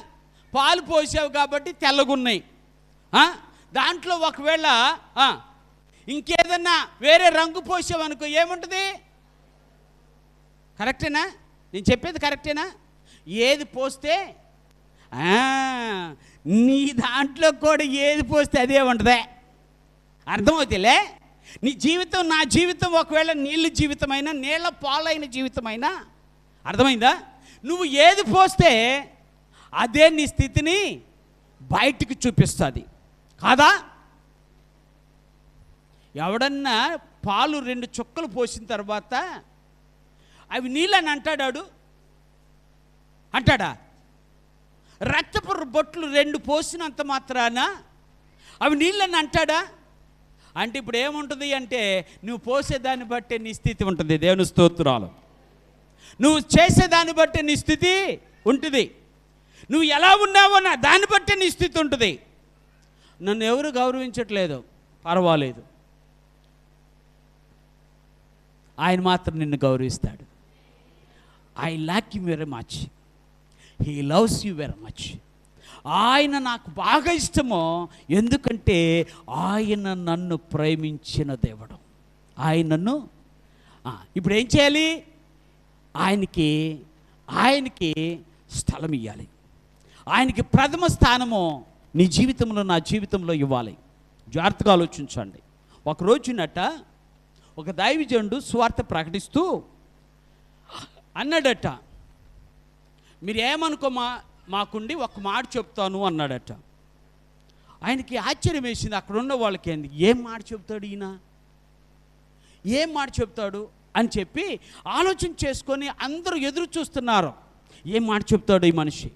పాలు పోసావు కాబట్టి తెల్లగున్నాయి. దాంట్లో ఒకవేళ ఇంకేదన్నా వేరే రంగు పోసావు అనుకో, ఏముంటుంది? కరెక్టేనా? నేను చెప్పేది కరెక్టేనా? ఏది పోస్తే నీ దాంట్లో కూడా ఏది పోస్తే అదే ఉంటుందే. అర్థమవుతలే? నీ జీవితం, నా జీవితం ఒకవేళ నీళ్ళ జీవితమైనా, నీళ్ళ పాలైన జీవితమైనా, అర్థమైందా? నువ్వు ఏది పోస్తే అదే నీ స్థితిని బయటికి చూపిస్తుంది కాదా? ఎవడన్నా పాలు 2 చుక్కలు పోసిన తర్వాత అవి నీళ్ళని అంటాడా? రక్తపు బొట్లు 2 పోసినంత మాత్రాన అవి నీళ్ళని అంటాడా? అంటే ఇప్పుడు ఏముంటుంది అంటే, నువ్వు పోసేదాన్ని బట్టే నీ స్థితి ఉంటుంది. దేవుని స్తోత్రాలు. నువ్వు చేసేదాన్ని బట్టే నీ స్థితి ఉంటుంది. నువ్వు ఎలా ఉన్నావో దాన్ని బట్టే నీ స్థితి ఉంటుంది. నన్ను ఎవరు గౌరవించట్లేదు, పర్వాలేదు, ఆయన మాత్రం నిన్ను గౌరవిస్తాడు. I like you very much, he loves you very much. ఆయన నాకు బాగా ఇష్టమో, ఎందుకంటే ఆయన నన్ను ప్రేమించిన దేవుడు. ఆయన నన్ను ఇప్పుడు ఏం చేయాలి? ఆయనకి స్థలం ఇవ్వాలి. ఆయనకి ప్రథమ స్థానము నీ జీవితంలో, నా జీవితంలో ఇవ్వాలి. జాగ్రత్తగా ఆలోచించండి. ఒకరోజునట ఒక దైవజనుడు సువార్త ప్రకటిస్తూ అన్నాడట, మీరు ఏమనుకో మాకుండి ఒక మాట చెప్తాను అన్నాడట. ఆయనకి ఆశ్చర్యం వేసింది. అక్కడ ఉన్న వాళ్ళకి ఏంది, ఏం మాట చెప్తాడు ఈయన, ఏం మాట చెప్తాడు అని చెప్పి ఆలోచన చేసుకొని అందరూ ఎదురు చూస్తున్నారు. ఏం మాట చెప్తాడు ఈ మనిషి?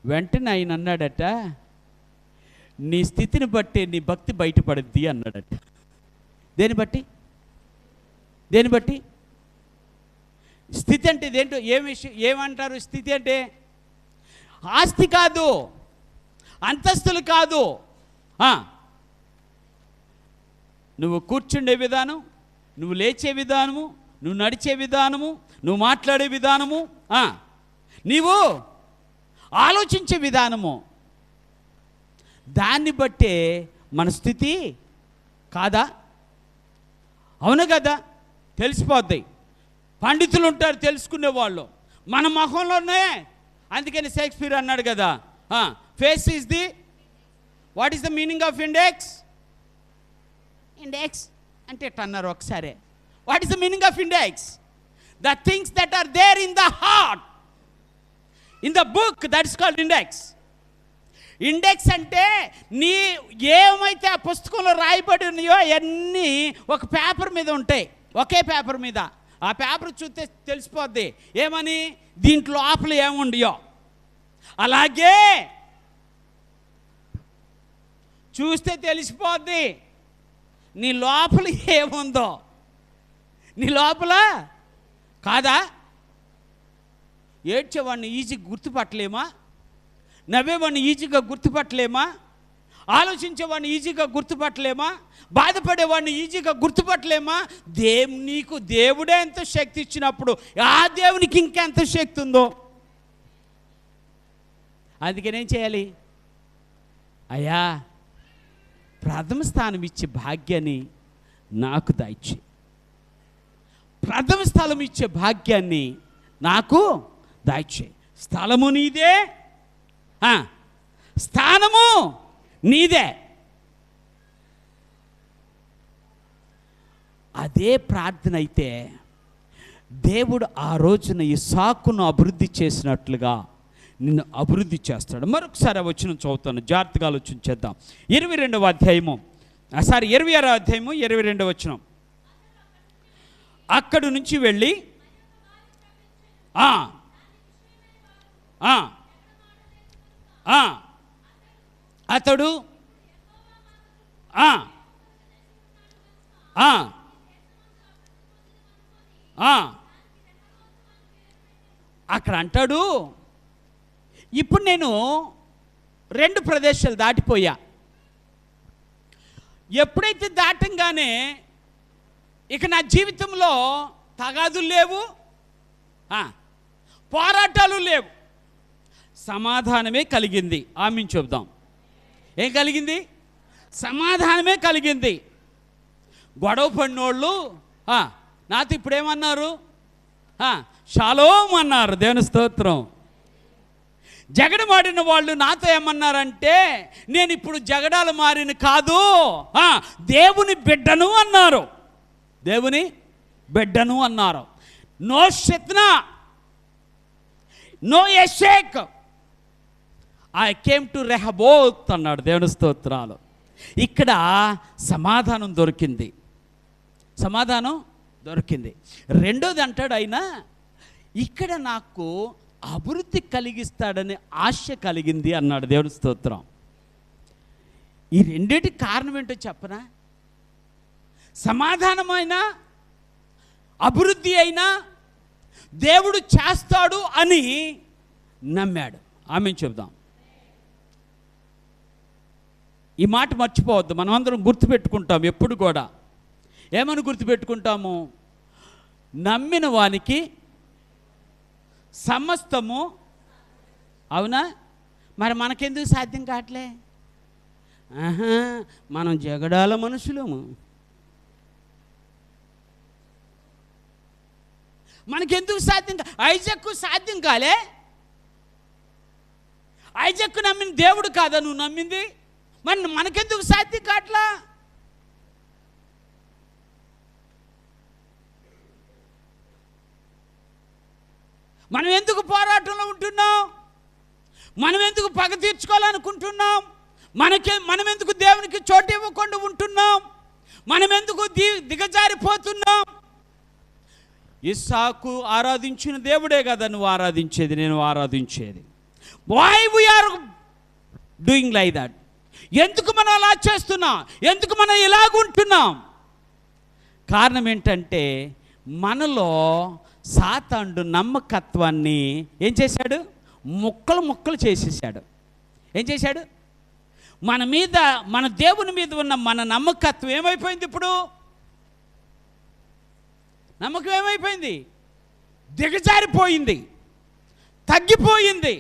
వెంటనే ఆయన అన్నాడట, నీ స్థితిని బట్టి నీ భక్తి బయటపడుద్ది అన్నాడట. దేని బట్టి? స్థితి అంటే ఇదేంటో, ఏమంటారు స్థితి అంటే? ఆస్తి కాదు, అంతస్తులు కాదు, నువ్వు కూర్చుండే విధానం, నువ్వు లేచే విధానము, నువ్వు నడిచే విధానము, నువ్వు మాట్లాడే విధానము, నీవు ఆలోచించే విధానము, దాన్ని బట్టే మన స్థితి కాదా? అవును కదా? తెలిసిపోద్ది. పండితులు ఉంటారు తెలుసుకునేవాళ్ళు, మన మొహంలోనే. అందుకని షేక్స్పియర్ అన్నాడు కదా, face is the, what is the meaning of index? Index అంటే అన్నారు ఒకసారి. What is the meaning of index? The things that are there in the heart, in the book, that is called index. Index అంటే నీ ఏమైతే ఆ పుస్తకంలో రాయబడి ఉన్నాయో అన్నీ ఒక పేపర్ మీద ఉంటాయి, ఒకే పేపర్ మీద. ఆ పేపర్ చూస్తే తెలిసిపోద్ది ఏమని, దీంట్లో లోపల ఏముండియో. అలాగే చూస్తే తెలిసిపోద్ది నీ లోపల ఏముందో. నీ లోపల కాదా? ఏడ్చేవాడిని ఈజీగా గుర్తుపట్టలేమా? నవ్వేవాడిని ఈజీగా గుర్తుపట్టలేమా? ఆలోచించేవాడిని ఈజీగా గుర్తుపట్టలేమా? బాధపడేవాడిని ఈజీగా గుర్తుపట్టలేమా? నీకు దేవుడే ఎంత శక్తి ఇచ్చినప్పుడు ఆ దేవునికి ఇంకెంత శక్తి ఉందో. అందుకనేం చేయాలి? అయ్యా, ప్రథమ స్థానం ఇచ్చే భాగ్యాన్ని నాకు దయచే, ప్రథమ స్థలం ఇచ్చే భాగ్యాన్ని నాకు దయచే. స్థలము నీదే, స్థానము నీదే. అదే ప్రార్థన అయితే దేవుడు ఆ రోజున ఇస్సాకును అభివృద్ధి చేసినట్లుగా నిన్ను అభివృద్ధి చేస్తాడు. మరొకసారి వచ్చిన చదువుతాను, జాగ్రత్తగా ఆలోచించేద్దాం. 22వ అధ్యాయము 26వ అధ్యాయము 22వ వచనం. అక్కడి నుంచి వెళ్ళి అతడు అక్కడ అంటాడు, ఇప్పుడు నేను 2 ప్రదేశాలు దాటిపోయా. ఎప్పుడైతే దాటంగానే ఇక నా జీవితంలో తగాదులు లేవు, పోరాటాలు లేవు, సమాధానమే కలిగింది. ఆమీన్ చెప్దాం. ఏం కలిగింది? సమాధానమే కలిగింది. గొడవ పడినోళ్ళు నాతో ఇప్పుడేమన్నారు? షాలోమ్ అన్నారు. దేవుని స్తోత్రం. జగడమాడిన వాళ్ళు నాతో ఏమన్నారంటే, నేను ఇప్పుడు జగడాలు మారిన కాదు, దేవుని బిడ్డను అన్నారు. దేవుని బిడ్డను అన్నారు. No Sitnah, no Esek, I came to Rehoboth అన్నాడు. దేవుని స్తోత్రాలు. ఇక్కడ సమాధానం దొరికింది, సమాధానం దొరికింది. రెండోది అంటాడు ఆయన, ఇక్కడ నాకు అభివృద్ధి కలిగిస్తాడని ఆశ కలిగింది అన్నాడు. దేవుని స్తోత్రం. ఈ రెండింటి కారణం ఏంటో చెప్పనా? సమాధానమైన అభివృద్ధి అయినా దేవుడు చేస్తాడు అని నమ్మాడు. ఆమె చెబుదాం. ఈ మాట మర్చిపోవద్దు, మనమందరం గుర్తుపెట్టుకుంటాం. ఎప్పుడు కూడా ఏమని గుర్తుపెట్టుకుంటాము? నమ్మిన వానికి సమస్తము. అవునా? మరి మనకెందుకు సాధ్యం కావట్లే? మనం జగడాల మనుషులము, మనకెందుకు సాధ్యం ఐజాక్కు సాధ్యం కాలే? ఐజాక్కు నమ్మిన దేవుడు కాదా నువ్వు నమ్మింది? మరి మనకెందుకు సాధ్యం కావట్లా? మనం ఎందుకు పోరాటంలో ఉంటున్నాం? మనం ఎందుకు పగ తీర్చుకోవాలనుకుంటున్నాం? మనం ఎందుకు దేవునికి చోటు ఇవ్వకుండా ఉంటున్నాం? మనం ఎందుకు దిగజారిపోతున్నాం? ఇస్సాకు ఆరాధించిన దేవుడే కదా నువ్వు ఆరాధించేది, నేను ఆరాధించేది. Why we are doing like that? ఎందుకు మనం అలా చేస్తున్నాం? ఎందుకు మనం ఇలాగుంటున్నాం? కారణం ఏంటంటే మనలో సాతానుడు నమ్మకత్వాన్ని ఏం చేశాడు? ముక్కలు ముక్కలు చేసేసాడు. ఏం చేశాడు? మన మీద, మన దేవుని మీద ఉన్న మన నమ్మకత్వం ఏమైపోయింది? ఇప్పుడు నమ్మకం ఏమైపోయింది? దిగజారిపోయింది, తగ్గిపోయింది,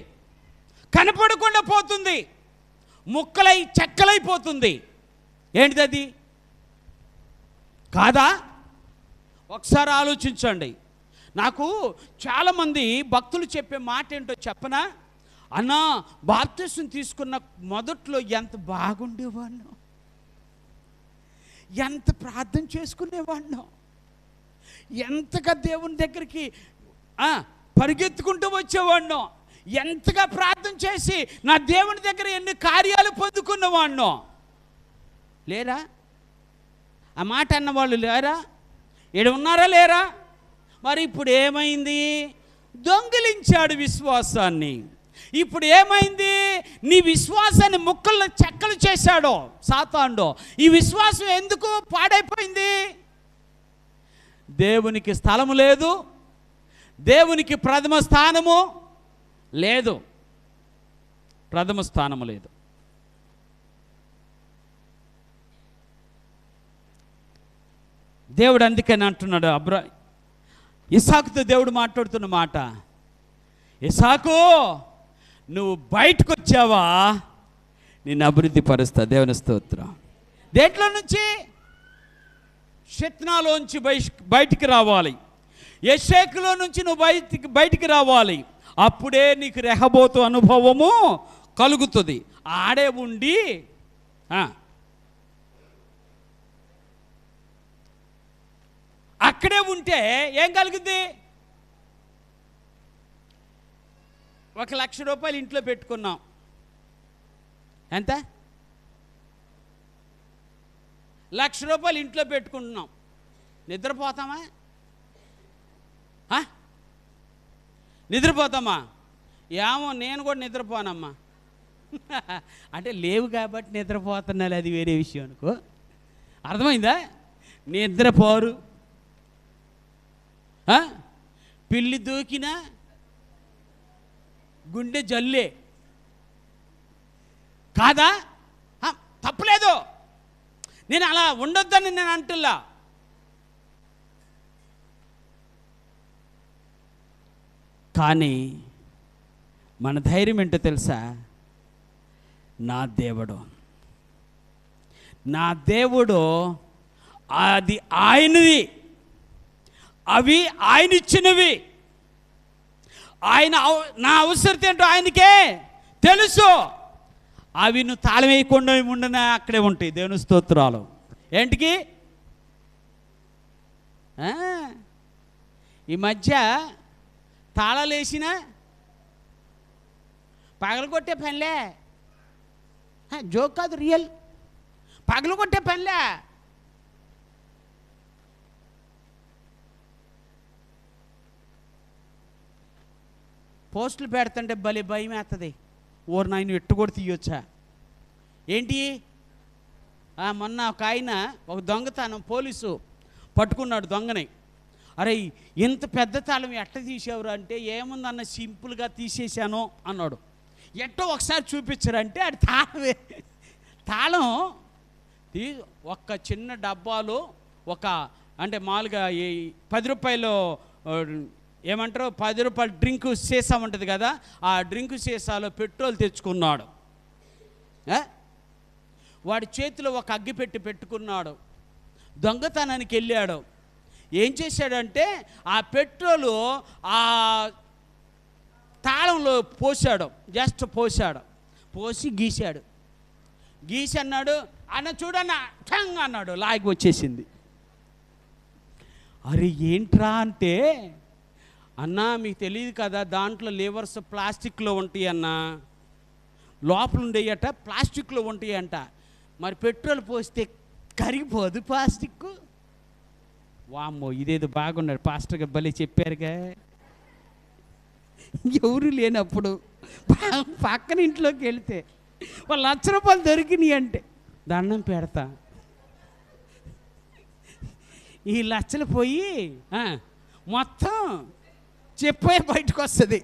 కనపడకుండా పోతుంది, ముక్కలై చెక్కలైపోతుంది. ఏంటిది అది? కాదా? ఒకసారి ఆలోచించండి. నాకు చాలామంది భక్తులు చెప్పే మాట ఏంటో చెప్పనా? అన్నా, బాప్తిసం తీసుకున్న మొదట్లో ఎంత బాగుండేవాడినో, ఎంత ప్రార్థన చేసుకునేవాడినో, ఎంతగా దేవుని దగ్గరికి పరిగెత్తుకుంటూ వచ్చేవాడినో, ఎంతగా ప్రార్థన చేసి నా దేవుని దగ్గర ఎన్ని కార్యాలు పొందుకున్నవాడినో. లేరా? ఆ మాట అన్నవాళ్ళు లేరా? ఈడ ఉన్నారా లేరా? మరి ఇప్పుడు ఏమైంది? దొంగిలించాడు విశ్వాసాన్ని. ఇప్పుడు ఏమైంది? నీ విశ్వాసాన్ని ముక్కలు చెక్కలు చేశాడో సాతానుడు. ఈ విశ్వాసం ఎందుకు పాడైపోయింది? దేవునికి స్థలము లేదు, దేవునికి ప్రథమ స్థానము లేదు, ప్రథమ స్థానము లేదు. దేవుడు అందుకని అంటున్నాడు, ఇస్సాకుతో దేవుడు మాట్లాడుతున్న మాట, ఇస్సాకు నువ్వు బయటకు వచ్చావా, నిన్ను అభివృద్ధి పరుస్తా. దేవుని స్తోత్రం. దేంట్లో నుంచి? షెత్నాలోంచి బయటికి రావాలి, యెషేకులో నుంచి నువ్వు బయటికి రావాలి. అప్పుడే నీకు రెహబోతు అనుభవము కలుగుతుంది. ఆడే ఉండి అక్కడే ఉంటే ఏం కలుగుద్ది? 1,00,000 రూపాయలు ఇంట్లో పెట్టుకున్నాం. ఎంత? 1,00,000 రూపాయలు ఇంట్లో పెట్టుకుంటున్నాం. నిద్రపోతామా? నిద్రపోతామా? ఏమో, నేను కూడా నిద్రపోనమ్మా. అంటే లేవు కాబట్టి నిద్రపోతున్నాను, అది వేరే విషయం అనుకో. అర్థమైందా? నిద్రపోరు. పిల్లి దూకినా గుండె జల్లే కాదా? తప్పలేదు, నేను అలా ఉండొద్దని నేను అంటున్నా. కానీ మన ధైర్యం ఏంటో తెలుసా? నా దేవుడు అది ఆయనది, అవి ఆయన ఇచ్చినవి. నా అవసరత ఏంటో ఆయనకే తెలుసు. అవి నువ్వు తాళం వేయకుండా ఉండనే అక్కడే ఉంటాయి. దేవుని స్తోత్రాలు. ఏంటికి? ఈ మధ్య తాళాలు వేసినా పగలగొట్టే పనిలే, జోక్ కాదు, రియల్. పగలగొట్టే పనిలే. పోస్టులు పెడుతుంటే భలే భయం వేస్తుంది. ఓరు నాయన ఎట్టు కూడా తీయొచ్చా ఏంటి? మొన్న ఒక ఆయన ఒక దొంగతనం పోలీసు పట్టుకున్నాడు దొంగని. అరే ఇంత పెద్ద తాళం ఎట్ట తీసేవరు అంటే, ఏముందన్న సింపుల్గా తీసేసాను అన్నాడు. ఎట్టో ఒకసారి చూపించారంటే అది తాళం ఒక్క చిన్న డబ్బాలో ఒక అంటే మామూలుగా ఈ 10 రూపాయలు ఏమంటారు 10 రూపాయల డ్రింక్ సీసా ఉంటుంది కదా, ఆ డ్రింక్ సీసాలో పెట్రోల్ తెచ్చుకున్నాడు. వాడి చేతిలో ఒక అగ్గిపెట్టి పెట్టుకున్నాడు. దొంగతనానికి వెళ్ళాడు. ఏం చేశాడంటే ఆ పెట్రోలు ఆ తాళంలో పోసాడు, జస్ట్ పోసాడు. పోసి గీశాడు. గీసి అన్నాడు, అన్న చూడన్న ఠంగ్ అన్నాడు, లాగి వచ్చేసింది. అరే ఏంట్రా అంటే, అన్నా మీకు తెలియదు కదా, దాంట్లో లివర్స్ ప్లాస్టిక్లో ఉంటాయి అన్నా, లోపల ఉండేయట ప్లాస్టిక్లో ఉంటాయి అంట. మరి పెట్రోల్ పోస్తే కరిగిపోదు ప్లాస్టిక్. వామ్మో ఇదేదో బాగున్నాడు, పాస్టర్ గారు భలే చెప్పారుగా. ఎవరు లేనప్పుడు పక్కన ఇంట్లోకి వెళితే వాళ్ళు 1,00,000 రూపాయలు దొరికినాయి అంటే దండం పెడతా. ఈ 1,00,000 పోయి మొత్తం చెప్పే బయటకు వస్తుంది.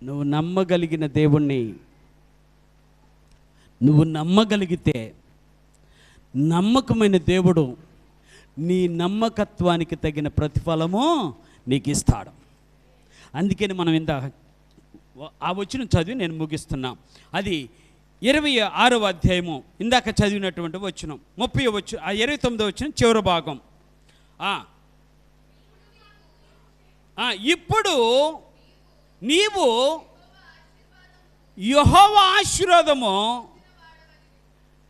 నువ్వు నమ్మగలిగిన దేవుణ్ణి నువ్వు నమ్మగలిగితే, నమ్మకమైన దేవుడు నీ నమ్మకత్వానికి తగిన ప్రతిఫలము నీకు ఇస్తాడు. అందుకని మనం ఆ వచనం చదివి నేను ముగిస్తున్నా. అది 26వ అధ్యాయము ఇందాక చదివినటువంటి వచనం 29వ వచనం చివరి భాగం. ఇప్పుడు నీవు యెహోవా ఆశీర్వాదము,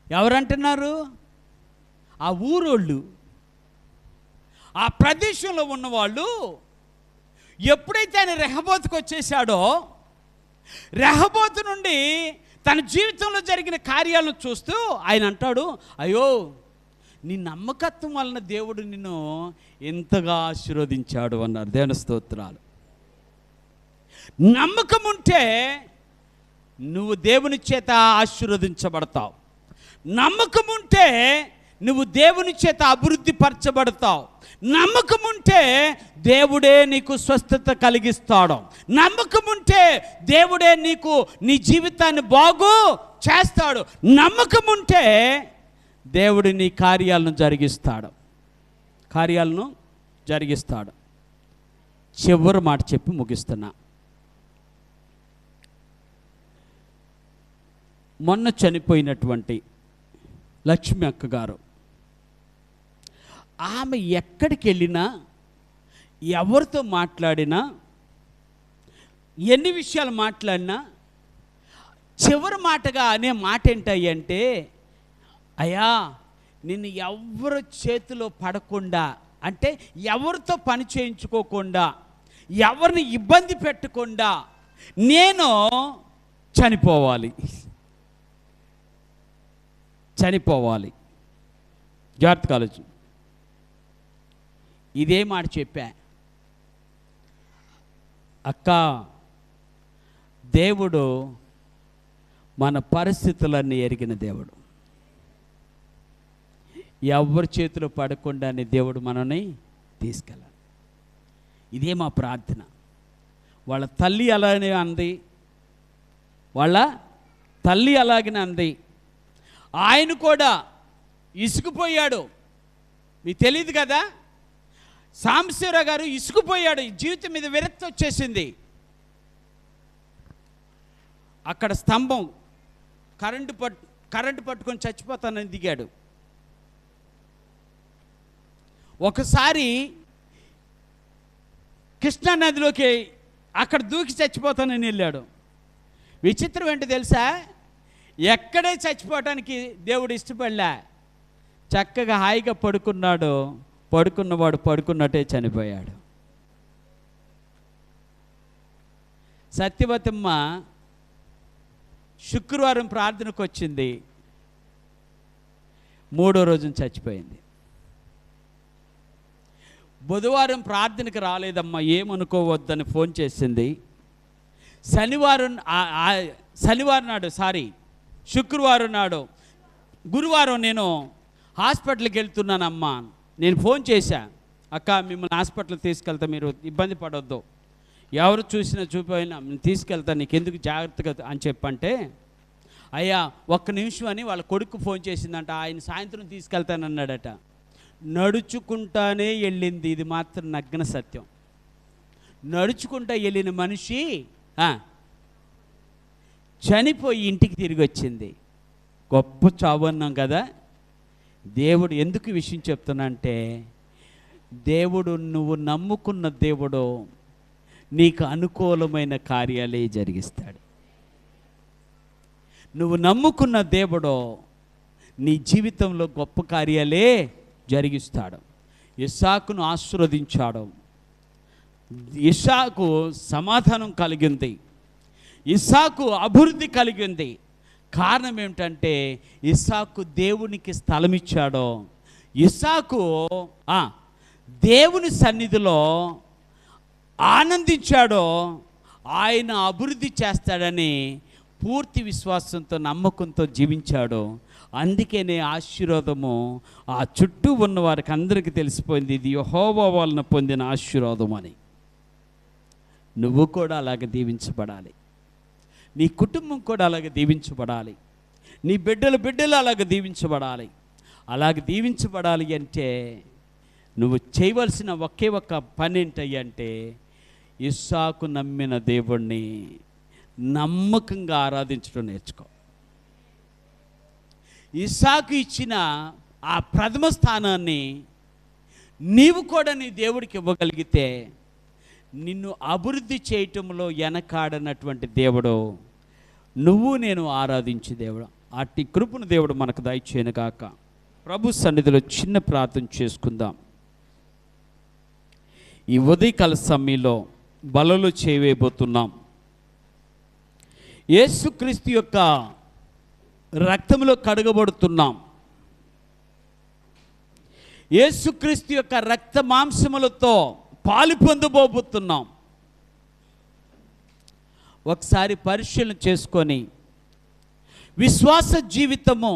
ఎవరంటున్నారు? ఆ ఊరోళ్ళు, ఆ ప్రదేశంలో ఉన్నవాళ్ళు. ఎప్పుడైతే ఆయన రెహబోతుకు వచ్చేసాడో, రెహబోతు నుండి తన జీవితంలో జరిగిన కార్యాలను చూస్తూ ఆయన అంటాడు, అయ్యో నీ నమ్మకత్వం వలన దేవుడు నిన్ను ఎంతగా ఆశీర్వదించాడు అన్నారు. దేవుని స్తోత్రాలు. నమ్మకం ఉంటే నువ్వు దేవుని చేత ఆశీర్వదించబడతావు. నమ్మకం ఉంటే నువ్వు దేవుని చేత అభివృద్ధి పరచబడతావు. నమ్మకం ఉంటే దేవుడే నీకు స్వస్థత కలిగిస్తాడు. నమ్మకం ఉంటే దేవుడే నీకు నీ జీవితాన్ని బాగు చేస్తాడు. నమ్మకం ఉంటే దేవుడు నీ కార్యాలను జరిగిస్తాడు. చివరి మాట చెప్పి ముగిస్తున్నా. మొన్న చనిపోయినటువంటి లక్ష్మి అక్క గారు, ఆమె ఎక్కడికి వెళ్ళినా, ఎవరితో మాట్లాడినా, ఎన్ని విషయాలు మాట్లాడినా చివరి మాటగా అనే మాట ఏంటంటే, అయ్యా నిన్ను ఎవరు చేతిలో పడకుండా, అంటే ఎవరితో పని చేయించుకోకుండా, ఎవరిని ఇబ్బంది పెట్టకుండా నేను చనిపోవాలి. జాగ్రత్త కాలేజు ఇదే మాట చెప్పా. అక్క, దేవుడు మన పరిస్థితులన్నీ ఎరిగిన దేవుడు. ఎవరి చేతిలో పడకుండానే దేవుడు మనల్ని తీసుకెళ్ళాలి. ఇదే మా ప్రార్థన. వాళ్ళ తల్లి అలానే అంది. ఆయన కూడా ఇసుకుపోయాడు. మీకు తెలియదు కదా, సాంబశివరావు గారు ఇసుకుపోయాడు. జీవితం మీద విరక్తి వచ్చేసింది. అక్కడ స్తంభం కరెంటు పట్టుకొని చచ్చిపోతానని దిగాడు. ఒకసారి కృష్ణానదిలోకి అక్కడ దూకి చచ్చిపోతానని వెళ్ళాడు. విచిత్రం ఏంటో తెలుసా, ఎక్కడే చచ్చిపోవటానికి దేవుడు ఇష్టపడలే. చక్కగా హాయిగా పడుకున్నవాడు పడుకున్నట్టే చనిపోయాడు. సత్యవతమ్మ శుక్రవారం ప్రార్థనకు వచ్చింది, 3వ రోజున చచ్చిపోయింది. బుధవారం ప్రార్థనకు రాలేదమ్మా, ఏమనుకోవద్దని ఫోన్ చేసింది. శుక్రవారం నాడు, గురువారం నేను హాస్పిటల్కి వెళ్తున్నానమ్మా. నేను ఫోన్ చేశా, అక్క మిమ్మల్ని హాస్పిటల్కి తీసుకెళ్తా, మీరు ఇబ్బంది పడొద్దు, ఎవరు చూసినా చూపినా తీసుకెళ్తా, నీకెందుకు జాగ్రత్తగా అని చెప్పంటే, అయ్యా ఒక్క నిమిషం అని వాళ్ళ కొడుకు ఫోన్ చేసిందంట. ఆయన సాయంత్రం తీసుకెళ్తానన్నాడట. నడుచుకుంటానే వెళ్ళింది. ఇది మాత్రం నగ్న సత్యం. నడుచుకుంటా వెళ్ళిన మనిషి చనిపోయి ఇంటికి తిరిగి వచ్చింది. గొప్ప చావు అన్నాం కదా. దేవుడు ఎందుకు విషయం చెప్తున్నా అంటే, దేవుడు, నువ్వు నమ్ముకున్న దేవుడు నీకు అనుకూలమైన కార్యాలే జరిగిస్తాడు. నువ్వు నమ్ముకున్న దేవుడు నీ జీవితంలో గొప్ప కార్యాలే జరిగిస్తాడు. ఇస్సాకును ఆశీర్వదించాడు. ఇస్సాకు సమాధానం కలిగింది, ఇస్సాకు అభివృద్ధి కలిగింది. కారణం ఏమిటంటే, ఇస్సాకు దేవునికి స్థలం ఇచ్చాడో, ఇస్సాకు దేవుని సన్నిధిలో ఆనందించాడో, ఆయన అభివృద్ధి చేస్తాడని పూర్తి విశ్వాసంతో నమ్మకంతో జీవించాడు. అందుకనే ఆశీర్వాదము ఆ చుట్టూ ఉన్న వారికి అందరికీ తెలిసిపోయింది, ఇది యెహోవా వలన పొందిన ఆశీర్వాదం అని. నువ్వు కూడా అలాగే దీవించబడాలి, నీ కుటుంబం కూడా అలాగే దీవించబడాలి, నీ బిడ్డలు అలాగే దీవించబడాలి. అలాగే దీవించబడాలి అంటే నువ్వు చేయవలసిన ఒకే ఒక్క పని ఏంటంటే, ఇస్సాకు నమ్మిన దేవుణ్ణి నమ్మకంగా ఆరాధించడం నేర్చుకో. ఇస్సాకు ఇచ్చిన ఆ ప్రథమ స్థానాన్ని నీవు కూడా నీ దేవుడికి ఇవ్వగలిగితే, నిన్ను అభివృద్ధి చేయటంలో వెనకాడనటువంటి దేవుడు నువ్వు నేను ఆరాధించే దేవుడు. అట్టి కృపను దేవుడు మనకు దయచేయను గాక. ప్రభు సన్నిధిలో చిన్న ప్రార్థన చేసుకుందాం. ఈ ఉదయకాల సమయంలో బలలో చేయబోతున్నాం. యేసుక్రీస్తు యొక్క రక్తంలో కడగబడుతున్నాం. యేసుక్రీస్తు యొక్క రక్త మాంసములతో పాలు పొందబోతున్నాం. ఒకసారి పరిశీలన చేసుకొని, విశ్వాస జీవితము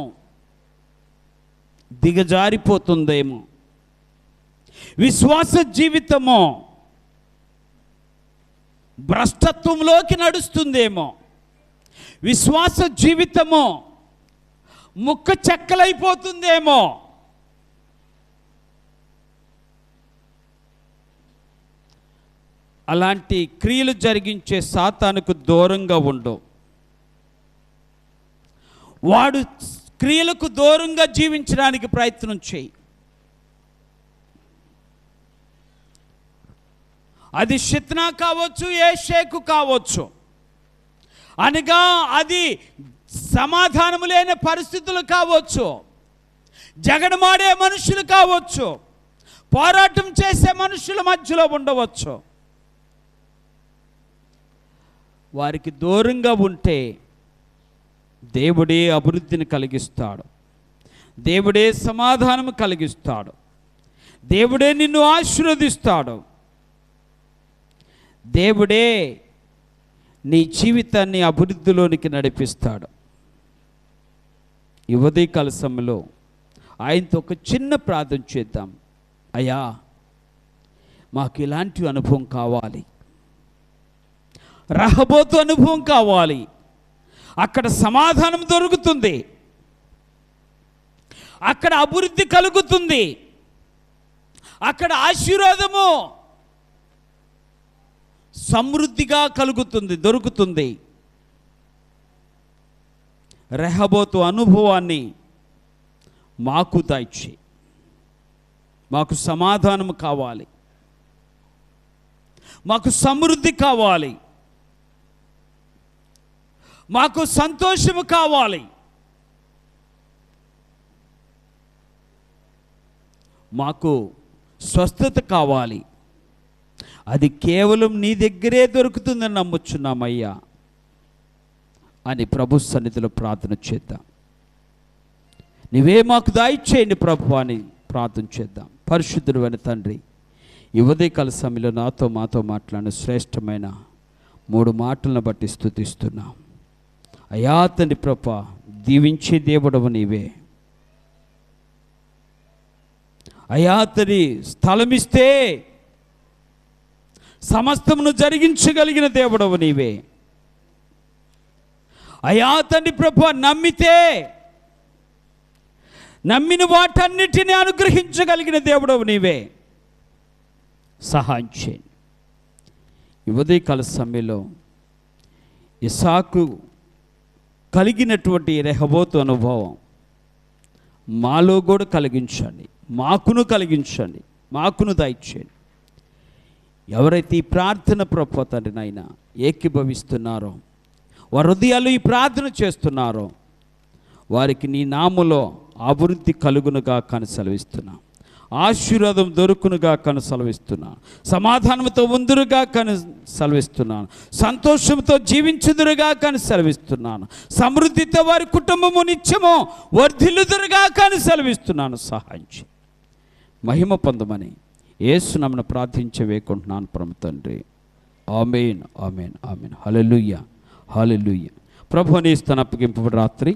దిగజారిపోతుందేమో, విశ్వాస జీవితము భ్రష్టత్వంలోకి నడుస్తుందేమో, విశ్వాస జీవితము ముక్క చెక్కలైపోతుందేమో, అలాంటి క్రియలు జరిగించే సాతానుకు దూరంగా ఉండు. వాడు క్రియలకు దూరంగా జీవించడానికి ప్రయత్నం చేయి. అది షిత్నా కావచ్చు, ఏషేకు కావచ్చు, అనగా అది సమాధానము లేని పరిస్థితులు కావచ్చు, జగడమాడే మనుషులు కావచ్చు, పోరాటం చేసే మనుషుల మధ్యలో ఉండవచ్చు. వారికి దూరంగా ఉంటే దేవుడే అభివృద్ధిని కలిగిస్తాడు, దేవుడే సమాధానం కలిగిస్తాడు, దేవుడే నిన్ను ఆశీర్వదిస్తాడు, దేవుడే నీ జీవితాన్ని అభివృద్ధిలోనికి నడిపిస్తాడు. ఈ ఉదయకాల సమయంలో ఆయనతో ఒక చిన్న ప్రార్థన చేద్దాం. అయ్యా, మాకు ఇలాంటి అనుభవం కావాలి, రహబోతు అనుభవం కావాలి. అక్కడ సమాధానం దొరుకుతుంది, అక్కడ అభివృద్ధి కలుగుతుంది, అక్కడ ఆశీర్వాదము సమృద్ధిగా కలుగుతుంది, దొరుకుతుంది. రెహబోతు అనుభవాన్ని మాకు దయచేయి. మాకు సమాధానం కావాలి, మాకు సమృద్ధి కావాలి, మాకు సంతోషము కావాలి, మాకు స్వస్థత కావాలి, అది కేవలం నీ దగ్గరే దొరుకుతుందని నమ్ముచున్నామయ్యా అని ప్రభు సన్నిధిలో ప్రార్థన చేద్దాం. నీవే మాకు దయచేయండి ప్రభు అని ప్రార్థన చేద్దాం. పరిశుద్ధుడు అని తండ్రి, ఈ ఉదయకాల సమయంలో నాతో మాతో మాట్లాడిన శ్రేష్టమైన 3 మాటలను బట్టి స్తుతిస్తున్నాం. అయా తండ్రి ప్రభు, దీవించే దేవుడవు నీవే. అయా తండ్రి, స్థలమిస్తే సమస్తమును జరిగించగలిగిన దేవుడవు నీవే. అయా తండ్రి ప్రభు, నమ్మిన వాటన్నిటిని అనుగ్రహించగలిగిన దేవుడవు నీవే. సహాయం చేయండి. ఈ ఉదయకాల సమయంలో ఇస్సాకు కలిగినటువంటి రెహబోతు అనుభవం మాలో కూడా కలిగించండి, మాకును కలిగించండి, మాకును దయచేయండి. ఎవరైతే ఈ ప్రార్థన ప్రభు తండ్రినైనా ఏకీభవిస్తున్నారో, వారి హృదయాలు ఈ ప్రార్థన చేస్తున్నారో, వారికి నీ నామములో అభివృద్ధి కలుగునుగా కానీ సెలవిస్తున్నా, ఆశీర్వాదం దొరుకునుగా కానీ సెలవిస్తున్నాను, సమాధానంతో ఉందురుగా కానీ సెలవిస్తున్నాను, సంతోషంతో జీవించుదురుగా కానీ సెలవిస్తున్నాను, సమృద్ధితో వారి కుటుంబము నిత్యము వర్ధిల్లుదురుగా కానీ సెలవిస్తున్నాను. సహాయించి మహిమ పొందమని యేసు నామమున ప్రార్థించి వేడుకుంటున్నాను పరమ తండ్రి. ఆమేన్, ఆమేన్, ఆమేన్. హల్లెలూయా, హల్లెలూయా. ప్రభువుని స్తన అప్పగింపు రాత్రి